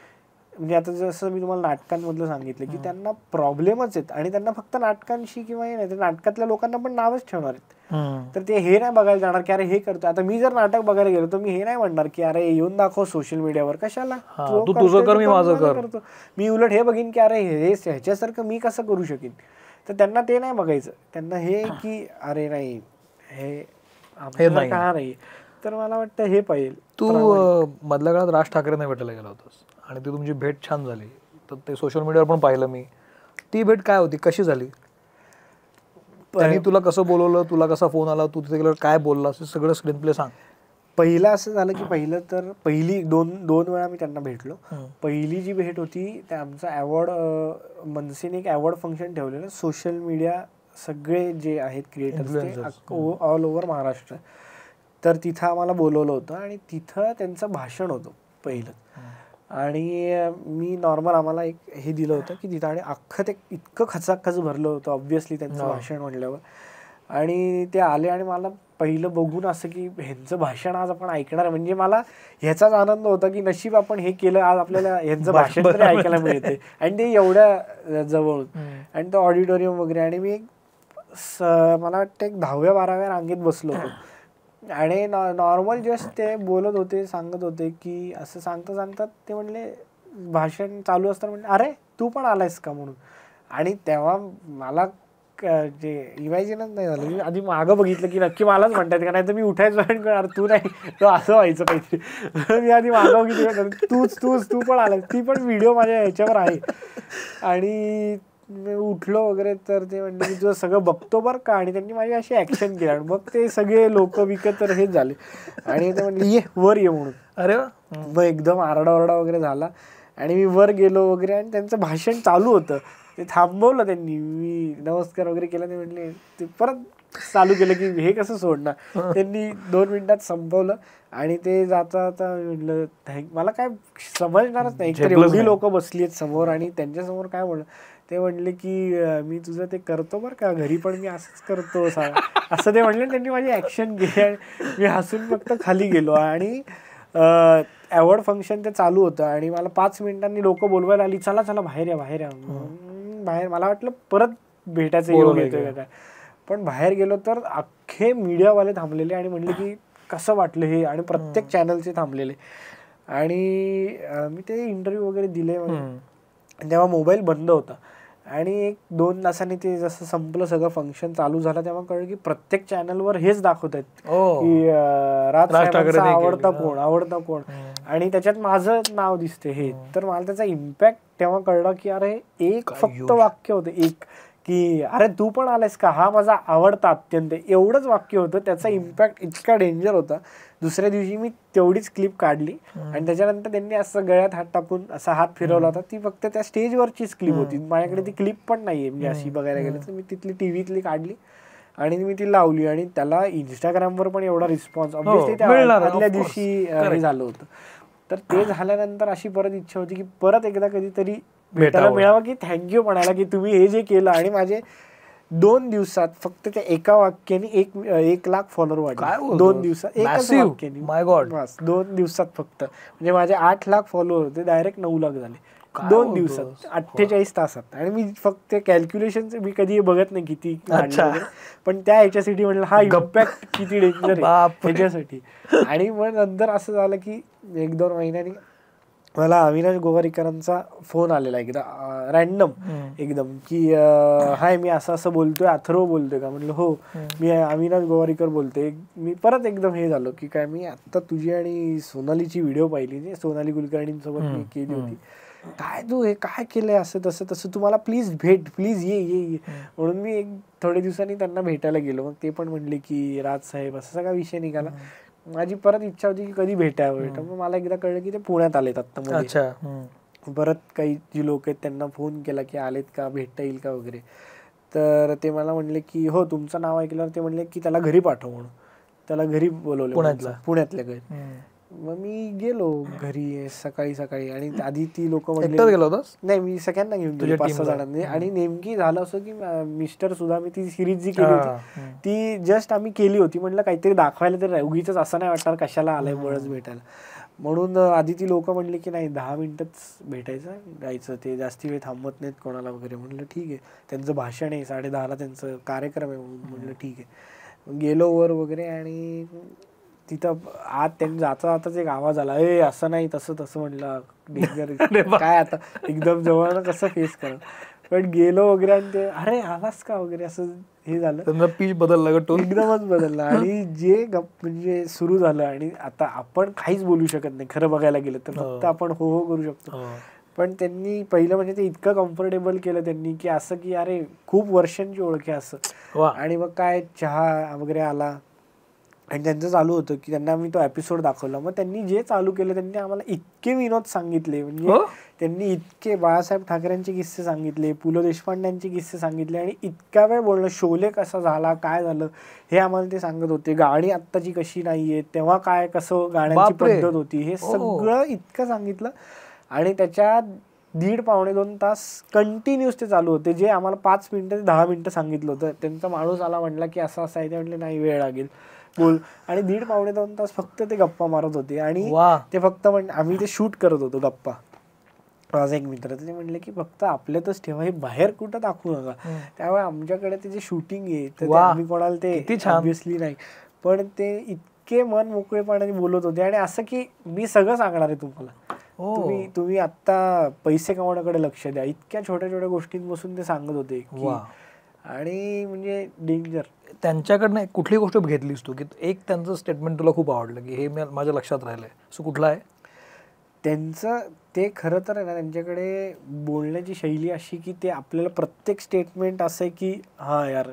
म्हणजे आता जसं मी तुम्हाला नाटकांमधलं सांगितलं की त्यांना प्रॉब्लेमच आहेत आणि त्यांना फक्त नाटकांशी किंवा हे नाही तर नाटकातल्या लोकांना पण नावच ठेवणार आहेत. तर ते हे नाही बघायला जाणार की अरे हे करतो. आता मी जर नाटक बघायला गेलो तर मी हे नाही म्हणणार की अरे येऊन दाखव सोशल मीडियावर, कशाला, तू तुझं कर मी माझं करतो. मी उलट हे बघीन की अरे हे ह्याच्यासारखं मी कसं करू शकेन. तर त्यांना ते नाही बघायचं, त्यांना हे की अरे नाही हे का नाही. तर मला वाटतं हे पाहिजे. तू मधल्या काळात राज ठाकरेंना भेटायला गेला होतास आणि ती तुमची भेट छान झाली, तर ते सोशल मीडियावर पण पाहिलं मी. ती भेट काय होती, कशी झाली? त्यांनी तुला कसं बोलवलं, तुला कसा फोन आला, तू तिथे गेल्यावर काय बोलला, असं सगळं स्क्रीन प्ले सांग. पहिलं असं झालं की पहिली दोन वेळा मी त्यांना भेटलो. पहिली जी भेट होती ते आमचा अवॉर्ड, मनसेने एक अवॉर्ड फंक्शन ठेवलेलं, सोशल मीडिया सगळे जे आहेत क्रिएटर्स ऑल ओव्हर महाराष्ट्र. तर तिथं आम्हाला बोलवलं होतं आणि तिथं त्यांचं भाषण होतं पहिलं. आणि मी नॉर्मल आम्हाला एक हे दिलं होतं की तिथं, आणि अख्खं ते इतकं खचाखच भरलं होतं ऑब्व्हियसली त्यांचं भाषण म्हणल्यावर. आणि ते आले आणि मला पहिलं बघून असं की ह्यांचं भाषण आज आपण ऐकणार, म्हणजे मला ह्याचाच आनंद होता की नशीब आपण हे केलं, आज आपल्याला ह्यांचं भाषण तरी ऐकायला मिळते. आणि ते एवढ्या जवळून, आणि तो ऑडिटोरियम वगैरे. आणि मी मला वाटतं एक 10व्या-12व्या रांगेत बसलो होतो. आणि नॉर्मल जस्ट ते बोलत होते, सांगत होते की असं सांगता ते म्हणले, भाषण चालू असताना म्हणले, अरे तू पण आलायस का म्हणून. आणि तेव्हा मला जे इमॅजिनच नाही झालं. मी आधी मागं बघितलं की नक्की मलाच म्हणतात का, नाही तर मी उठायचो आणि कळणार तू नाही, तो असं व्हायचं काहीतरी. मी आधी मागं बघितलं, तू पण आलाय. ती पण व्हिडिओ माझ्या ह्याच्यावर आहे. आणि मी उठलो वगैरे, तर ते म्हणले की तुझं सगळं बघतो बरं का. आणि त्यांनी माझी अशी ऍक्शन केली आणि मग ते सगळे लोक विकत तर हेच झाले. आणि ते म्हणले ये वर ये म्हणून. अरे मग एकदम आरडाओरडा वगैरे झाला आणि मी वर गेलो वगैरे. आणि त्यांचं भाषण चालू होतं, ते थांबवलं त्यांनी. मी नमस्कार वगैरे केला. ते म्हणले, ते परत चालू केलं की हे कसं सोडणार. त्यांनी 2 मिनिटात संपवलं. आणि ते जाता म्हटलं मला काय समजणारच नाही, तर एवढी लोक बसली आहेत समोर आणि त्यांच्यासमोर काय म्हणलं. ते म्हणले की मी तुझं ते करतो बरं का, घरी पण मी असंच करतो असं ते म्हणले. त्यांनी माझी ऍक्शन केली आणि मी हसून फक्त खाली गेलो. आणि अवॉर्ड फंक्शन ते चालू होतं आणि मला 5 मिनिटांनी लोक बोलवायला आली, चला चला बाहेर या. बाहेर मला वाटलं परत भेटायचं योग येतोय का काय. पण बाहेर गेलो तर अख्खे मीडियावाले थांबलेले आणि म्हणले की कसं वाटलं हे, आणि प्रत्येक चॅनलचे थांबलेले. आणि मी ते इंटरव्ह्यू वगैरे दिले. तेव्हा मोबाईल बंद होता. आणि 1-2 तासांनी ते जसं संपलं सगळं, फंक्शन चालू झालं, तेव्हा कळलं की प्रत्येक चॅनलवर हेच दाखवत आहेत की राज ठाकरेंचा आवडता कोण. आणि त्याच्यात माझं नाव दिसते हे. तर मला त्याचा इम्पॅक्ट तेव्हा कळला की अरे एक फक्त वाक्य होतं, एक की अरे तू पण आलायस का, हा माझा आवडता अत्यंत, एवढंच वाक्य होतं. त्याचा इम्पॅक्ट इतका डेंजर होता. दुसऱ्या दिवशी मी तेवढीच क्लिप काढली आणि त्याच्यानंतर त्यांनी असं गळ्यात हात टाकून असा हात फिरवला होता. ती फक्त त्या स्टेजवरचीच क्लिप होती, माझ्याकडे ती क्लिप पण नाहीये. म्हणजे अशी बघायला गेलं तर मी तिथली टीव्हीतली काढली आणि मी ती लावली. आणि त्याला इंस्टाग्रामवर पण एवढा रिस्पॉन्स ऑब्व्हियसली आदल्या दिवशी हे झालं होतं. तर ते झाल्यानंतर अशी परत इच्छा होती की परत एकदा कधीतरी भेटायला मिळावं, की थँक्यू म्हणायला की तुम्ही हे जे केलं. आणि माझे 2 दिवसात फक्त त्या एका वाक्याने 1 लाख फॉलोअर वाढले. 2 दिवसात एकच वाक्याने. माय गॉड. 2 दिवसात फक्त. म्हणजे माझे 8 लाख फॉलोअर होते, डायरेक्ट 9 लाख झाले 2 दिवसात, 48 तासात. आणि मी फक्त कॅल्क्युलेशन मी कधी बघत नाही किती, पण त्या ह्याच्यासाठी म्हटलं हा इम्पॅक्ट किती डेंजर आहे ह्याच्यासाठी. आणि मग नंतर असं झालं की 1-2 महिन्यांनी मला अविनाश गोवारीकरांचा फोन आलेला एकदा रॅन्डम एकदम की हाय मी असं बोलतोय, अथर्व बोलतोय का. म्हणलं हो मी अविनाश गोवारीकर बोलतोय. मी परत एकदम हे झालो की काय, मी आत्ता तुझी आणि सोनालीची व्हिडिओ पाहिली, सोनाली कुलकर्णींसोबत मी केली होती, काय तू हे काय केलंय असं तसं तुम्हाला प्लीज भेट, प्लीज ये. म्हणून मी थोड्या दिवसांनी त्यांना भेटायला गेलो. मग ते पण म्हणले की राजसाहेब असा सगळा विषय निघाला. माझी परत इच्छा होती की कधी भेटावं. मग मला एकदा कळलं की ते पुण्यात आलेत आत्ता मध्ये. परत काही जी लोक आहेत त्यांना फोन केला की आलेत का, भेटता येईल का वगैरे. तर ते मला म्हणले की हो तुमचं नाव ऐकल्यावर ते म्हणले की त्याला घरी पाठव म्हणून. त्याला घरी बोलवलं, पुण्यातल्या घरी. मग मी गेलो घरी सकाळी. आणि आधी ती लोक म्हणले नाही, मी सगळ्यांना घेऊन गेलो 5-6 जणांनी. आणि नेमकी झालं असं की मिस्टर सुद्धा, मी ती सिरीज जी केली होती ती जस्ट आम्ही केली होती. म्हटलं काहीतरी दाखवायला तरी उगीच असं नाही वाटणार कशाला आलाय बळच भेटायला. म्हणून आधी ती लोक म्हणली की नाही 10 मिनिटच भेटायचं जायचं, ते जास्ती वेळ थांबत नाहीत कोणाला वगैरे. म्हणलं ठीक आहे. त्यांचं भाषण आहे 10:30ला त्यांचं कार्यक्रम आहे. म्हणलं ठीक आहे. गेलो वर वगैरे. आणि तिथं आत त्यांनी जाताच एक आवाज आला, ए असं नाही तसं म्हणलं डेंजर काय आता एकदम जवळ कसं फेस करा. पण गेलो वगैरे आणि ते अरे आलास का वगैरे असं हे झालं. पीच बदलला, एकदमच बदलला. आणि जे म्हणजे सुरू झालं. आणि आता आपण काहीच बोलू शकत नाही खरं बघायला गेलं तर, फक्त आपण हो करू शकतो. पण त्यांनी पहिलं म्हणजे ते इतकं कम्फर्टेबल केलं त्यांनी की असं की अरे खूप वर्षांची ओळख आहे असं. आणि मग काय चहा वगैरे आला आणि त्यांचं चालू होतं की त्यांना मी तो एपिसोड दाखवला. मग त्यांनी जे चालू केलं त्यांनी आम्हाला इतके विनोद सांगितले, म्हणजे त्यांनी इतके बाळासाहेब ठाकरेंचे किस्से सांगितले, पु ल देशपांड्यांचे किस्से सांगितले आणि इतका वेळ बोलणं, शोले कसा झाला, काय झालं हे आम्हाला ते सांगत होते. गाणी आत्ताची कशी नाहीये, तेव्हा काय कसं गाण्याची पद्धत होती, हे सगळं इतकं सांगितलं. आणि त्याच्यात 1.5-2 तास कंटिन्यूस ते चालू होते, जे आम्हाला 5 मिनिटं ते 10 मिनिटं सांगितलं होतं. त्यांचा माणूस आला म्हटला की असं असं आहे, ते म्हटले नाही वेळ लागेल बोल. आणि 1.5-2 तास फक्त ते गप्पा मारत होते. आणि ते फक्त आम्ही ते शूट करत होतो गप्पा. माझा एक मित्र ते म्हणले की फक्त आपल्यातच ठेवा, हे बाहेर कुठं दाखवू नका. त्यामुळे आमच्याकडे ते जे शूटिंग आहे तर आम्ही कोणाला ते ऑब्व्हियसली नाही, पण ते इतके मन मोकळेपणाने बोलत होते. आणि असं की मी सगळं सांगणार आहे तुम्हाला, तुम्ही आता पैसे कमावण्याकडे लक्ष द्या, इतक्या छोट्या छोट्या गोष्टींपासून ते सांगत होते की. आणि म्हणजे डेंजर. त्यांच्याकडनं कुठली गोष्ट घेतलीस तू की एक त्यांचं स्टेटमेंट तुला खूप आवडलं की हे माझ्या लक्षात राहिलंय, असं कुठलं आहे? त्यांचं ते खरं तर आहे ना, त्यांच्याकडे बोलण्याची शैली अशी की ते आपल्याला प्रत्येक स्टेटमेंट असं आहे की हा यार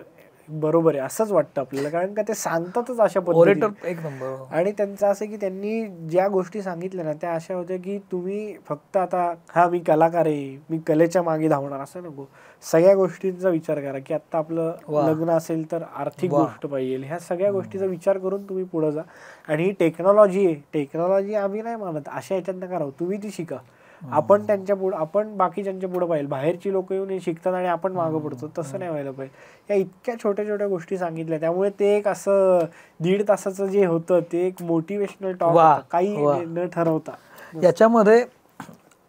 बरोबर आहे असंच वाटतं आपल्याला, कारण का ते सांगतातच अशा पद्धतीने. एक नंबर. आणि त्यांचं असं की त्यांनी ज्या गोष्टी सांगितल्या ना त्या अशा होत्या की तुम्ही फक्त आता हा मी कलाकार आहे, मी कलेच्या मागे धावणार असं नको. सगळ्या गोष्टींचा विचार करा की आता आपलं लग्न असेल तर आर्थिक गोष्ट पाहिजे, ह्या सगळ्या गोष्टीचा विचार करून तुम्ही पुढे जा. आणि ही टेक्नॉलॉजी आहे, टेक्नॉलॉजी आम्ही नाही मानत, अशा ह्याच्यात नका राहू, तुम्ही ती शिका. आपण त्यांच्या पुढे, आपण बाकीच्यांच्या पुढे पाहिजे, बाहेरची लोक येऊन हे शिकतात आणि आपण मागं पडतो, तसं नाही व्हायला पाहिजे. या इतक्या छोट्या छोट्या गोष्टी सांगितल्या, त्यामुळे ते एक असं 1.5 तासाचं जे होतं ते एक मोटिवेशनल टॉक, काही न ठरवता. याच्यामध्ये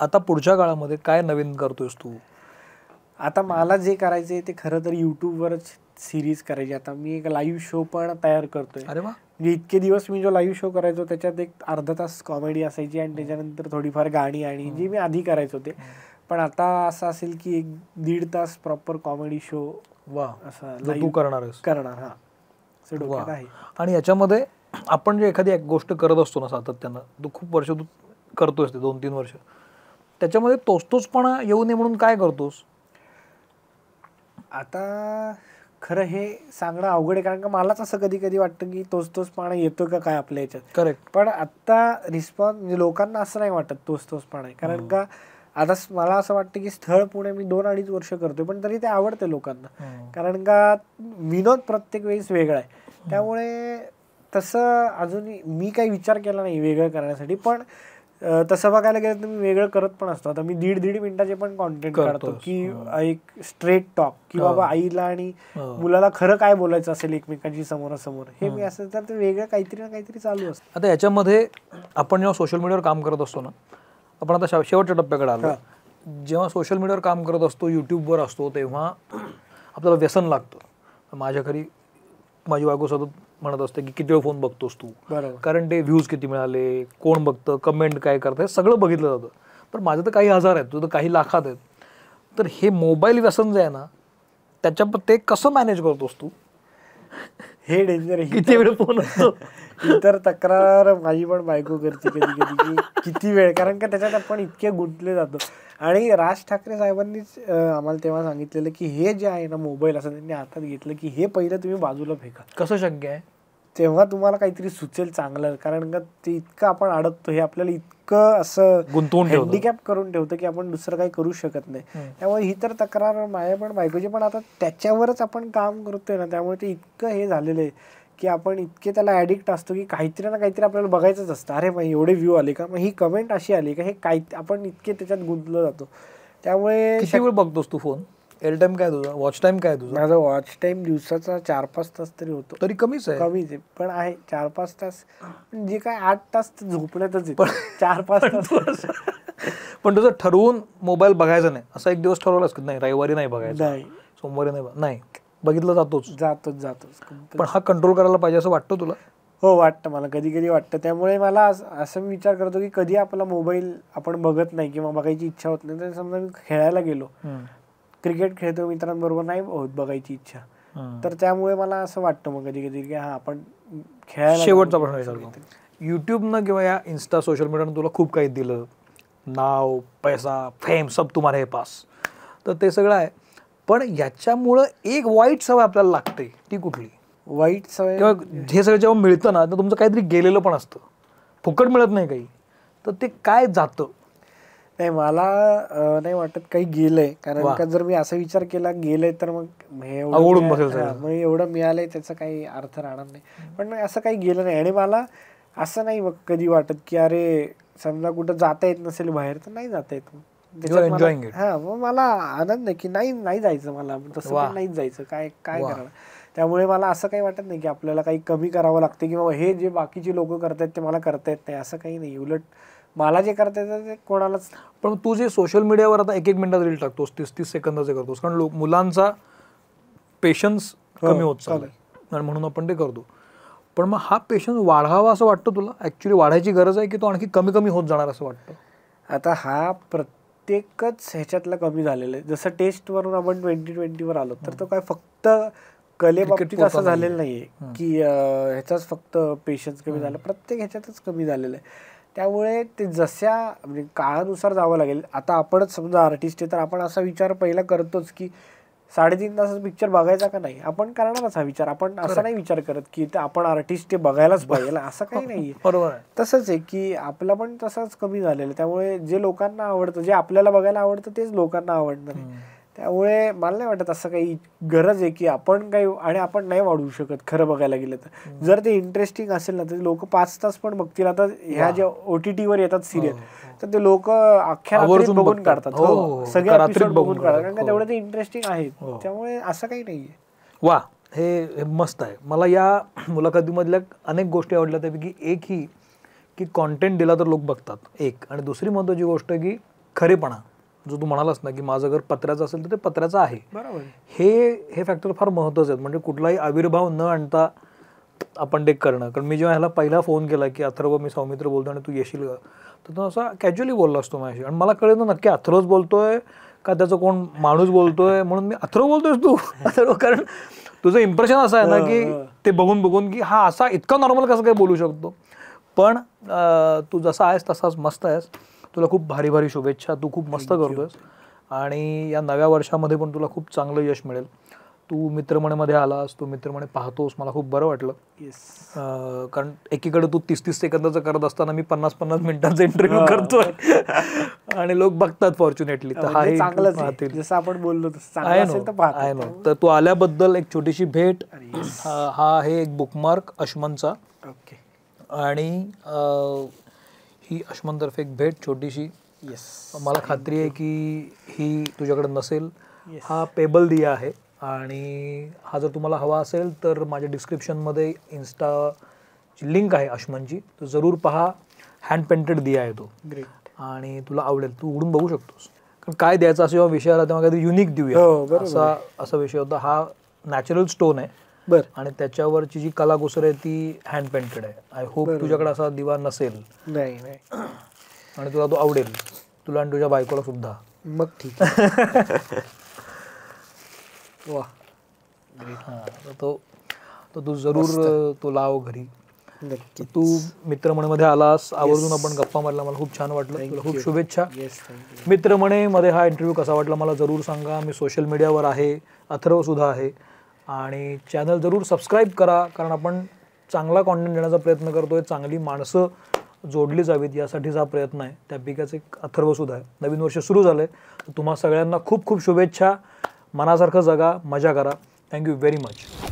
आता पुढच्या काळामध्ये काय नवीन करतोयस तू? आता मला जे करायचंय ते खरं तर युट्यूबवरच सिरीज करायची. आता मी एक लाईव्ह शो पण तयार करतोय. अरे वा. म्हणजे इतके दिवस मी जो लाईव्ह शो करायचो त्याच्यात एक अर्धा तास कॉमेडी असायची आणि त्याच्यानंतर थोडीफार गाणी आणि जे मी आधी करायचो ते. पण आता असं असेल की 1.5 तास प्रॉपर कॉमेडी शो. वा. असा तू करणार हा डोक्यात आहे. आणि याच्यामध्ये आपण जे एखादी गोष्ट करत असतो ना सातत्यानं, तू खूप वर्ष तू करतोस ते 2-3 वर्ष, त्याच्यामध्ये तोचपणा येऊ नये म्हणून काय करतोस? आता खरं हे सांगणं अवघड आहे, कारण का मलाच असं कधी कधी वाटतं की तोचपणा येतो का काय आपल्या याच्यात. करेक्ट. पण आता रिस्पॉन्स म्हणजे लोकांना असं नाही वाटत तोचपणा आहे, कारण का आता मला असं वाटतं की स्थळ पुणे मी 2-2.5 वर्ष करतोय पण तरी ते आवडते लोकांना, कारण का विनोद प्रत्येक वेळेस वेगळा आहे. त्यामुळे तसं अजूनही मी काही विचार केला नाही वेगळं करण्यासाठी, पण तसं बघायला गेलं तर मी वेगळं करत पण असतो. आता मी 1.5 मिनिटाचे पण कॉन्टेंट काढतो की एक स्ट्रेट टॉक की बाबा आईला आणि मुलाला खरं काय बोलायचं असेल एकमेकांशी समोरासमोर, हे मी असं तर ते वेगळं काहीतरी ना काहीतरी चालू असतं. आता याच्यामध्ये आपण जेव्हा सोशल मीडियावर काम करत असतो ना, आपण आता शेवटच्या टप्प्याकडे आलो, जेव्हा सोशल मीडियावर काम करत असतो, युट्यूबवर असतो, तेव्हा आपल्याला व्यसन लागतं. माझ्या घरी माझी बायको सतत म्हणत असते की किती वेळ फोन बघतोस तू, कारण ते व्ह्यूज किती मिळाले, कोण बघतं, कमेंट काय करतं, हे सगळं बघितलं जातं. पण माझं तर काही हजार आहेत, तुझं काही लाखात आहेत. तर हे मोबाईल व्यसन जे आहे ना, त्याच्या ते कसं मॅनेज करतोस तू? हे डेंजर आहे. किती वेळ फोन असतो? इतर तक्रार माझी पण बायको करते कधी कधी की किती वेळ, कारण का त्याच्यात आपण इतके गुंतले जातो. आणि राज ठाकरे साहेबांनीच आम्हाला तेव्हा सांगितलेलं की हे जे आहे ना मोबाईल असं त्यांनी हातात घेतलं की हे पहिलं तुम्ही बाजूला फेका. कसं शक्य आहे? तेव्हा तुम्हाला काहीतरी सुचेल चांगलं, कारण का ते इतकं आपण अडकतो, हे आपल्याला इतकं असं गुंतवून हँडिकॅप करून ठेवतं की आपण दुसरं काही करू शकत नाही. त्यामुळे ही तर तक्रार माझ्या पण बायकोची, पण आता त्याच्यावरच आपण काम करतोय ना, त्यामुळे ते इतकं हे झालेलं आहे की आपण इतके त्याला ॲडिक्ट असतो की काहीतरी ना काहीतरी आपल्याला बघायचंच असतं. अरे मग एवढे व्ह्यू आले का, मग ही कमेंट अशी आली का, हे काय आपण इतके त्याच्यात गुंतलो जातो. त्यामुळे किती वेळ बघतोस तू फोन? एअर टाइम काय तुझा, वॉच टाइम काय तुझा? माझा वॉच टाइम दिवसाचा 4-5 तास तरी होतो. तरी कमीच आहे. कमीच आहे, पण आहे 4-5 तास, जे काय 8 तास झोपण्यातच आहे, 4-5 तास. पण तुझं ठरवून मोबाईल बघायचा नाही असं एक दिवस ठरवलास की नाही रविवारी नाही बघायचा, नाही सोमवारी नाही, बघितलं जातोच. पण हा कंट्रोल करायला पाहिजे असं वाटतं तुला? हो वाटतं, मला कधी कधी वाटतं. त्यामुळे मला असं मी विचार करतो की कधी आपला मोबाईल आपण बघत नाही किंवा बघायची इच्छा होत नाही, तर समजा मी खेळायला गेलो, क्रिकेट खेळतो मित्रांबरोबर, नाही होत बघायची इच्छा, तर त्यामुळे मला असं वाटतं मग कधी कधी की हा आपण खेळायला. शेवटचा प्रश्न विचारतो, युट्यूबनं किंवा या इन्स्टा सोशल मीडियानं तुला खूप काही दिलं, नाव, पैसा, फेम सब तुम्हारे पास. तर ते सगळं आहे. पण याच्यामुळं एक वाईट सवय आपल्याला लागते, ती कुठली? वाईट सवय किंवा हे सगळं जेव्हा मिळतं ना तर तुमचं काहीतरी गेलेलं पण असतं, फुकट मिळत नाही काही, तर ते काय जातं? नाही, मला नाही वाटत काही गेलंय. कारण का जर मी असा विचार केला गेलंय तर मग आवडून बसेल सगळं. मग एवढं मिळालंय त्याचा काही अर्थ राहणार नाही. पण असं काही गेलं नाही. आणि मला असं नाही मग कधी वाटत की अरे समजा कुठं जाता येत नसेल बाहेर तर नाही जाता येत. हा, मग मला आनंद आहे की नाही जायचं, मला तसं पण नाहीच जायचं, काय करणार. त्यामुळे मला असं काही वाटत नाही की आपल्याला काही कमी करावं लागतं किंवा हे जे बाकीचे लोक करतायत ते मला करता येत नाही, असं काही नाही. उलट मला जे करता येतं ते कोणालाच. पण तू जे सोशल मीडियावर आता 1-1 मिनिटात रील टाकतोस, 30-30 सेकंदाचे करतोस, कारण मुलांचा पेशन्स कमी होत चाललाय आणि म्हणून आपण ते करतो. पण मग हा पेशन्स वाढावा असं वाटतं तुला? ऍक्च्युली वाढायची गरज आहे की तो आणखी कमी कमी होत जाणार असं वाटतं? आता हा प्रत्येकच ह्याच्यातला कमी झालेला आहे. जसं टेस्टवरून आपण 2020 आलो तर तो काय फक्त कलेबाबतीत असं झालेलं नाहीये की ह्याचाच फक्त पेशन्स कमी झाला, प्रत्येक ह्याच्यातच कमी झालेलं आहे. त्यामुळे ते जशा म्हणजे काळानुसार जावं लागेल. आता आपणच समजा आर्टिस्ट आहे तर आपण असा विचार पहिला करतोच की 3.5 तासाचा पिक्चर बघायचा का नाही, आपण करणारच हा विचार. आपण असा नाही विचार करत की आपण आर्टिस्ट ते बघायलाच पाहिजे, असं काही नाहीये. बरोबर आहे. तसंच आहे की आपला पण तसंच कमी झालेलं आहे. त्यामुळे जे लोकांना आवडतं, जे आपल्याला बघायला आवडतं तेच लोकांना आवडणार आहे. त्यामुळे मला नाही वाटत असं काही गरज आहे की आपण काही, आणि आपण नाही वाढवू शकत खरं बघायला गेलं तर. जर ते इंटरेस्टिंग असेल ना तर लोक 5 तास पण बघतील. आता ह्या ज्या OTT वर येतात सिरियल तर ते लोक अख्ख्या रात्रीत बघून काढतात, सगळे एपिसोड बघून काढतात, कारण का तेवढं ते इंटरेस्टिंग आहे. त्यामुळे असं काही नाहीये. वा, हे मस्त आहे. मला या मुलाखतीमधल्या अनेक गोष्टी आवडल्या, त्यापैकी एक ही की कॉन्टेंट दिला तर लोक बघतात, एक. आणि दुसरी महत्त्वाची गोष्ट की खरेपणा, जो तू म्हणालास ना की माझं घर पत्र्याचं असेल तर ते पत्र्याचं आहे, बरोबर. हे फॅक्टर फार महत्त्वाचे आहेत. म्हणजे कुठलाही आविर्भाव न आणता आपण ते करणं. कारण मी जेव्हा ह्याला पहिला फोन केला की अथर्व, मी सौमित्र बोलतो आणि तू येशील का, तर तो असा कॅज्युअली बोलला असतो माझ्याशी. आणि मला कळलं ना नक्की अथर्वच बोलतोय का त्याचा कोण माणूस बोलतोय, म्हणून मी अथर्व बोलतोयस तू अथर्व, कारण तुझं इम्प्रेशन असं आहे ना की ते बघून बघून की हा असा इतका नॉर्मल कसं काय बोलू शकतो. पण तू जसा आहेस तसाच मस्त आहेस. तुला खूप भारी भारी शुभेच्छा. तू खूप मस्त करतोयस आणि या नव्या वर्षामध्ये पण तुला खूप चांगलं यश मिळेल. तू मित्रमणेमध्ये आलास, तू मित्रमणे पाहतोस, मला खूप बरं वाटलं. कारण एकीकडे तू 30-30 सेकंदाचं करत असताना मी 50-50 मिनिटांचा इंटरव्ह्यू करतोय आणि लोक बघतात फॉर्च्युनेटली. तर हा जसं आपण बोललो आहे ना. तर तू आल्याबद्दल एक छोटीशी भेट. हा आहे एक बुकमार्क अश्मनचा. आणि ही अश्मनतर्फे एक भेट छोटीशी. मला खात्री आहे की ही तुझ्याकडे नसेल. हा पेबल दिया आहे आणि हा जर तुम्हाला हवा असेल तर माझ्या डिस्क्रिप्शनमध्ये इन्स्टाची लिंक आहे अश्मनची, तर जरूर पहा. हँड पेंटेड दिया आहे तो. ग्रेट. आणि तुला आवडेल, तू उघडून बघू शकतोस. कारण काय द्यायचं असं जेव्हा विषय आला तेव्हा काहीतरी युनिक देऊया असा विषय होता. हा नॅचरल स्टोन आहे आणि त्याच्यावरची जी कलाकुसर आहे ती हँड पेंटेड आहे. आय होप तुझ्याकडे असा दिवा नसेल आणि तुला तो आवडेल, तुला आणि तुझ्या बायकोला सुद्धा. मग ठीक. वा, तो तू जरूर तो लाव घरी. तू मित्रमणेमध्ये आलास, आवर्जून आपण गप्पा मारला, मला खूप छान वाटलं. तुला खूप शुभेच्छा. मित्रमणेमध्ये हा इंटरव्ह्यू कसा वाटला मला जरूर सांगा. मी सोशल मीडियावर आहे, अथर्व सुद्धा आहे. आणि चॅनल जरूर सबस्क्राईब करा, कारण आपण चांगला कॉन्टेंट देण्याचा प्रयत्न करतोय. चांगली माणसं जोडली जावीत यासाठीचा हा प्रयत्न आहे. त्यापैकीच एक अथर्व सुद्धा आहे. नवीन वर्ष सुरू झालं आहे, तर तुम्हा सगळ्यांना खूप खूप शुभेच्छा. मनासारखं जगा, मजा करा. Thank you very much.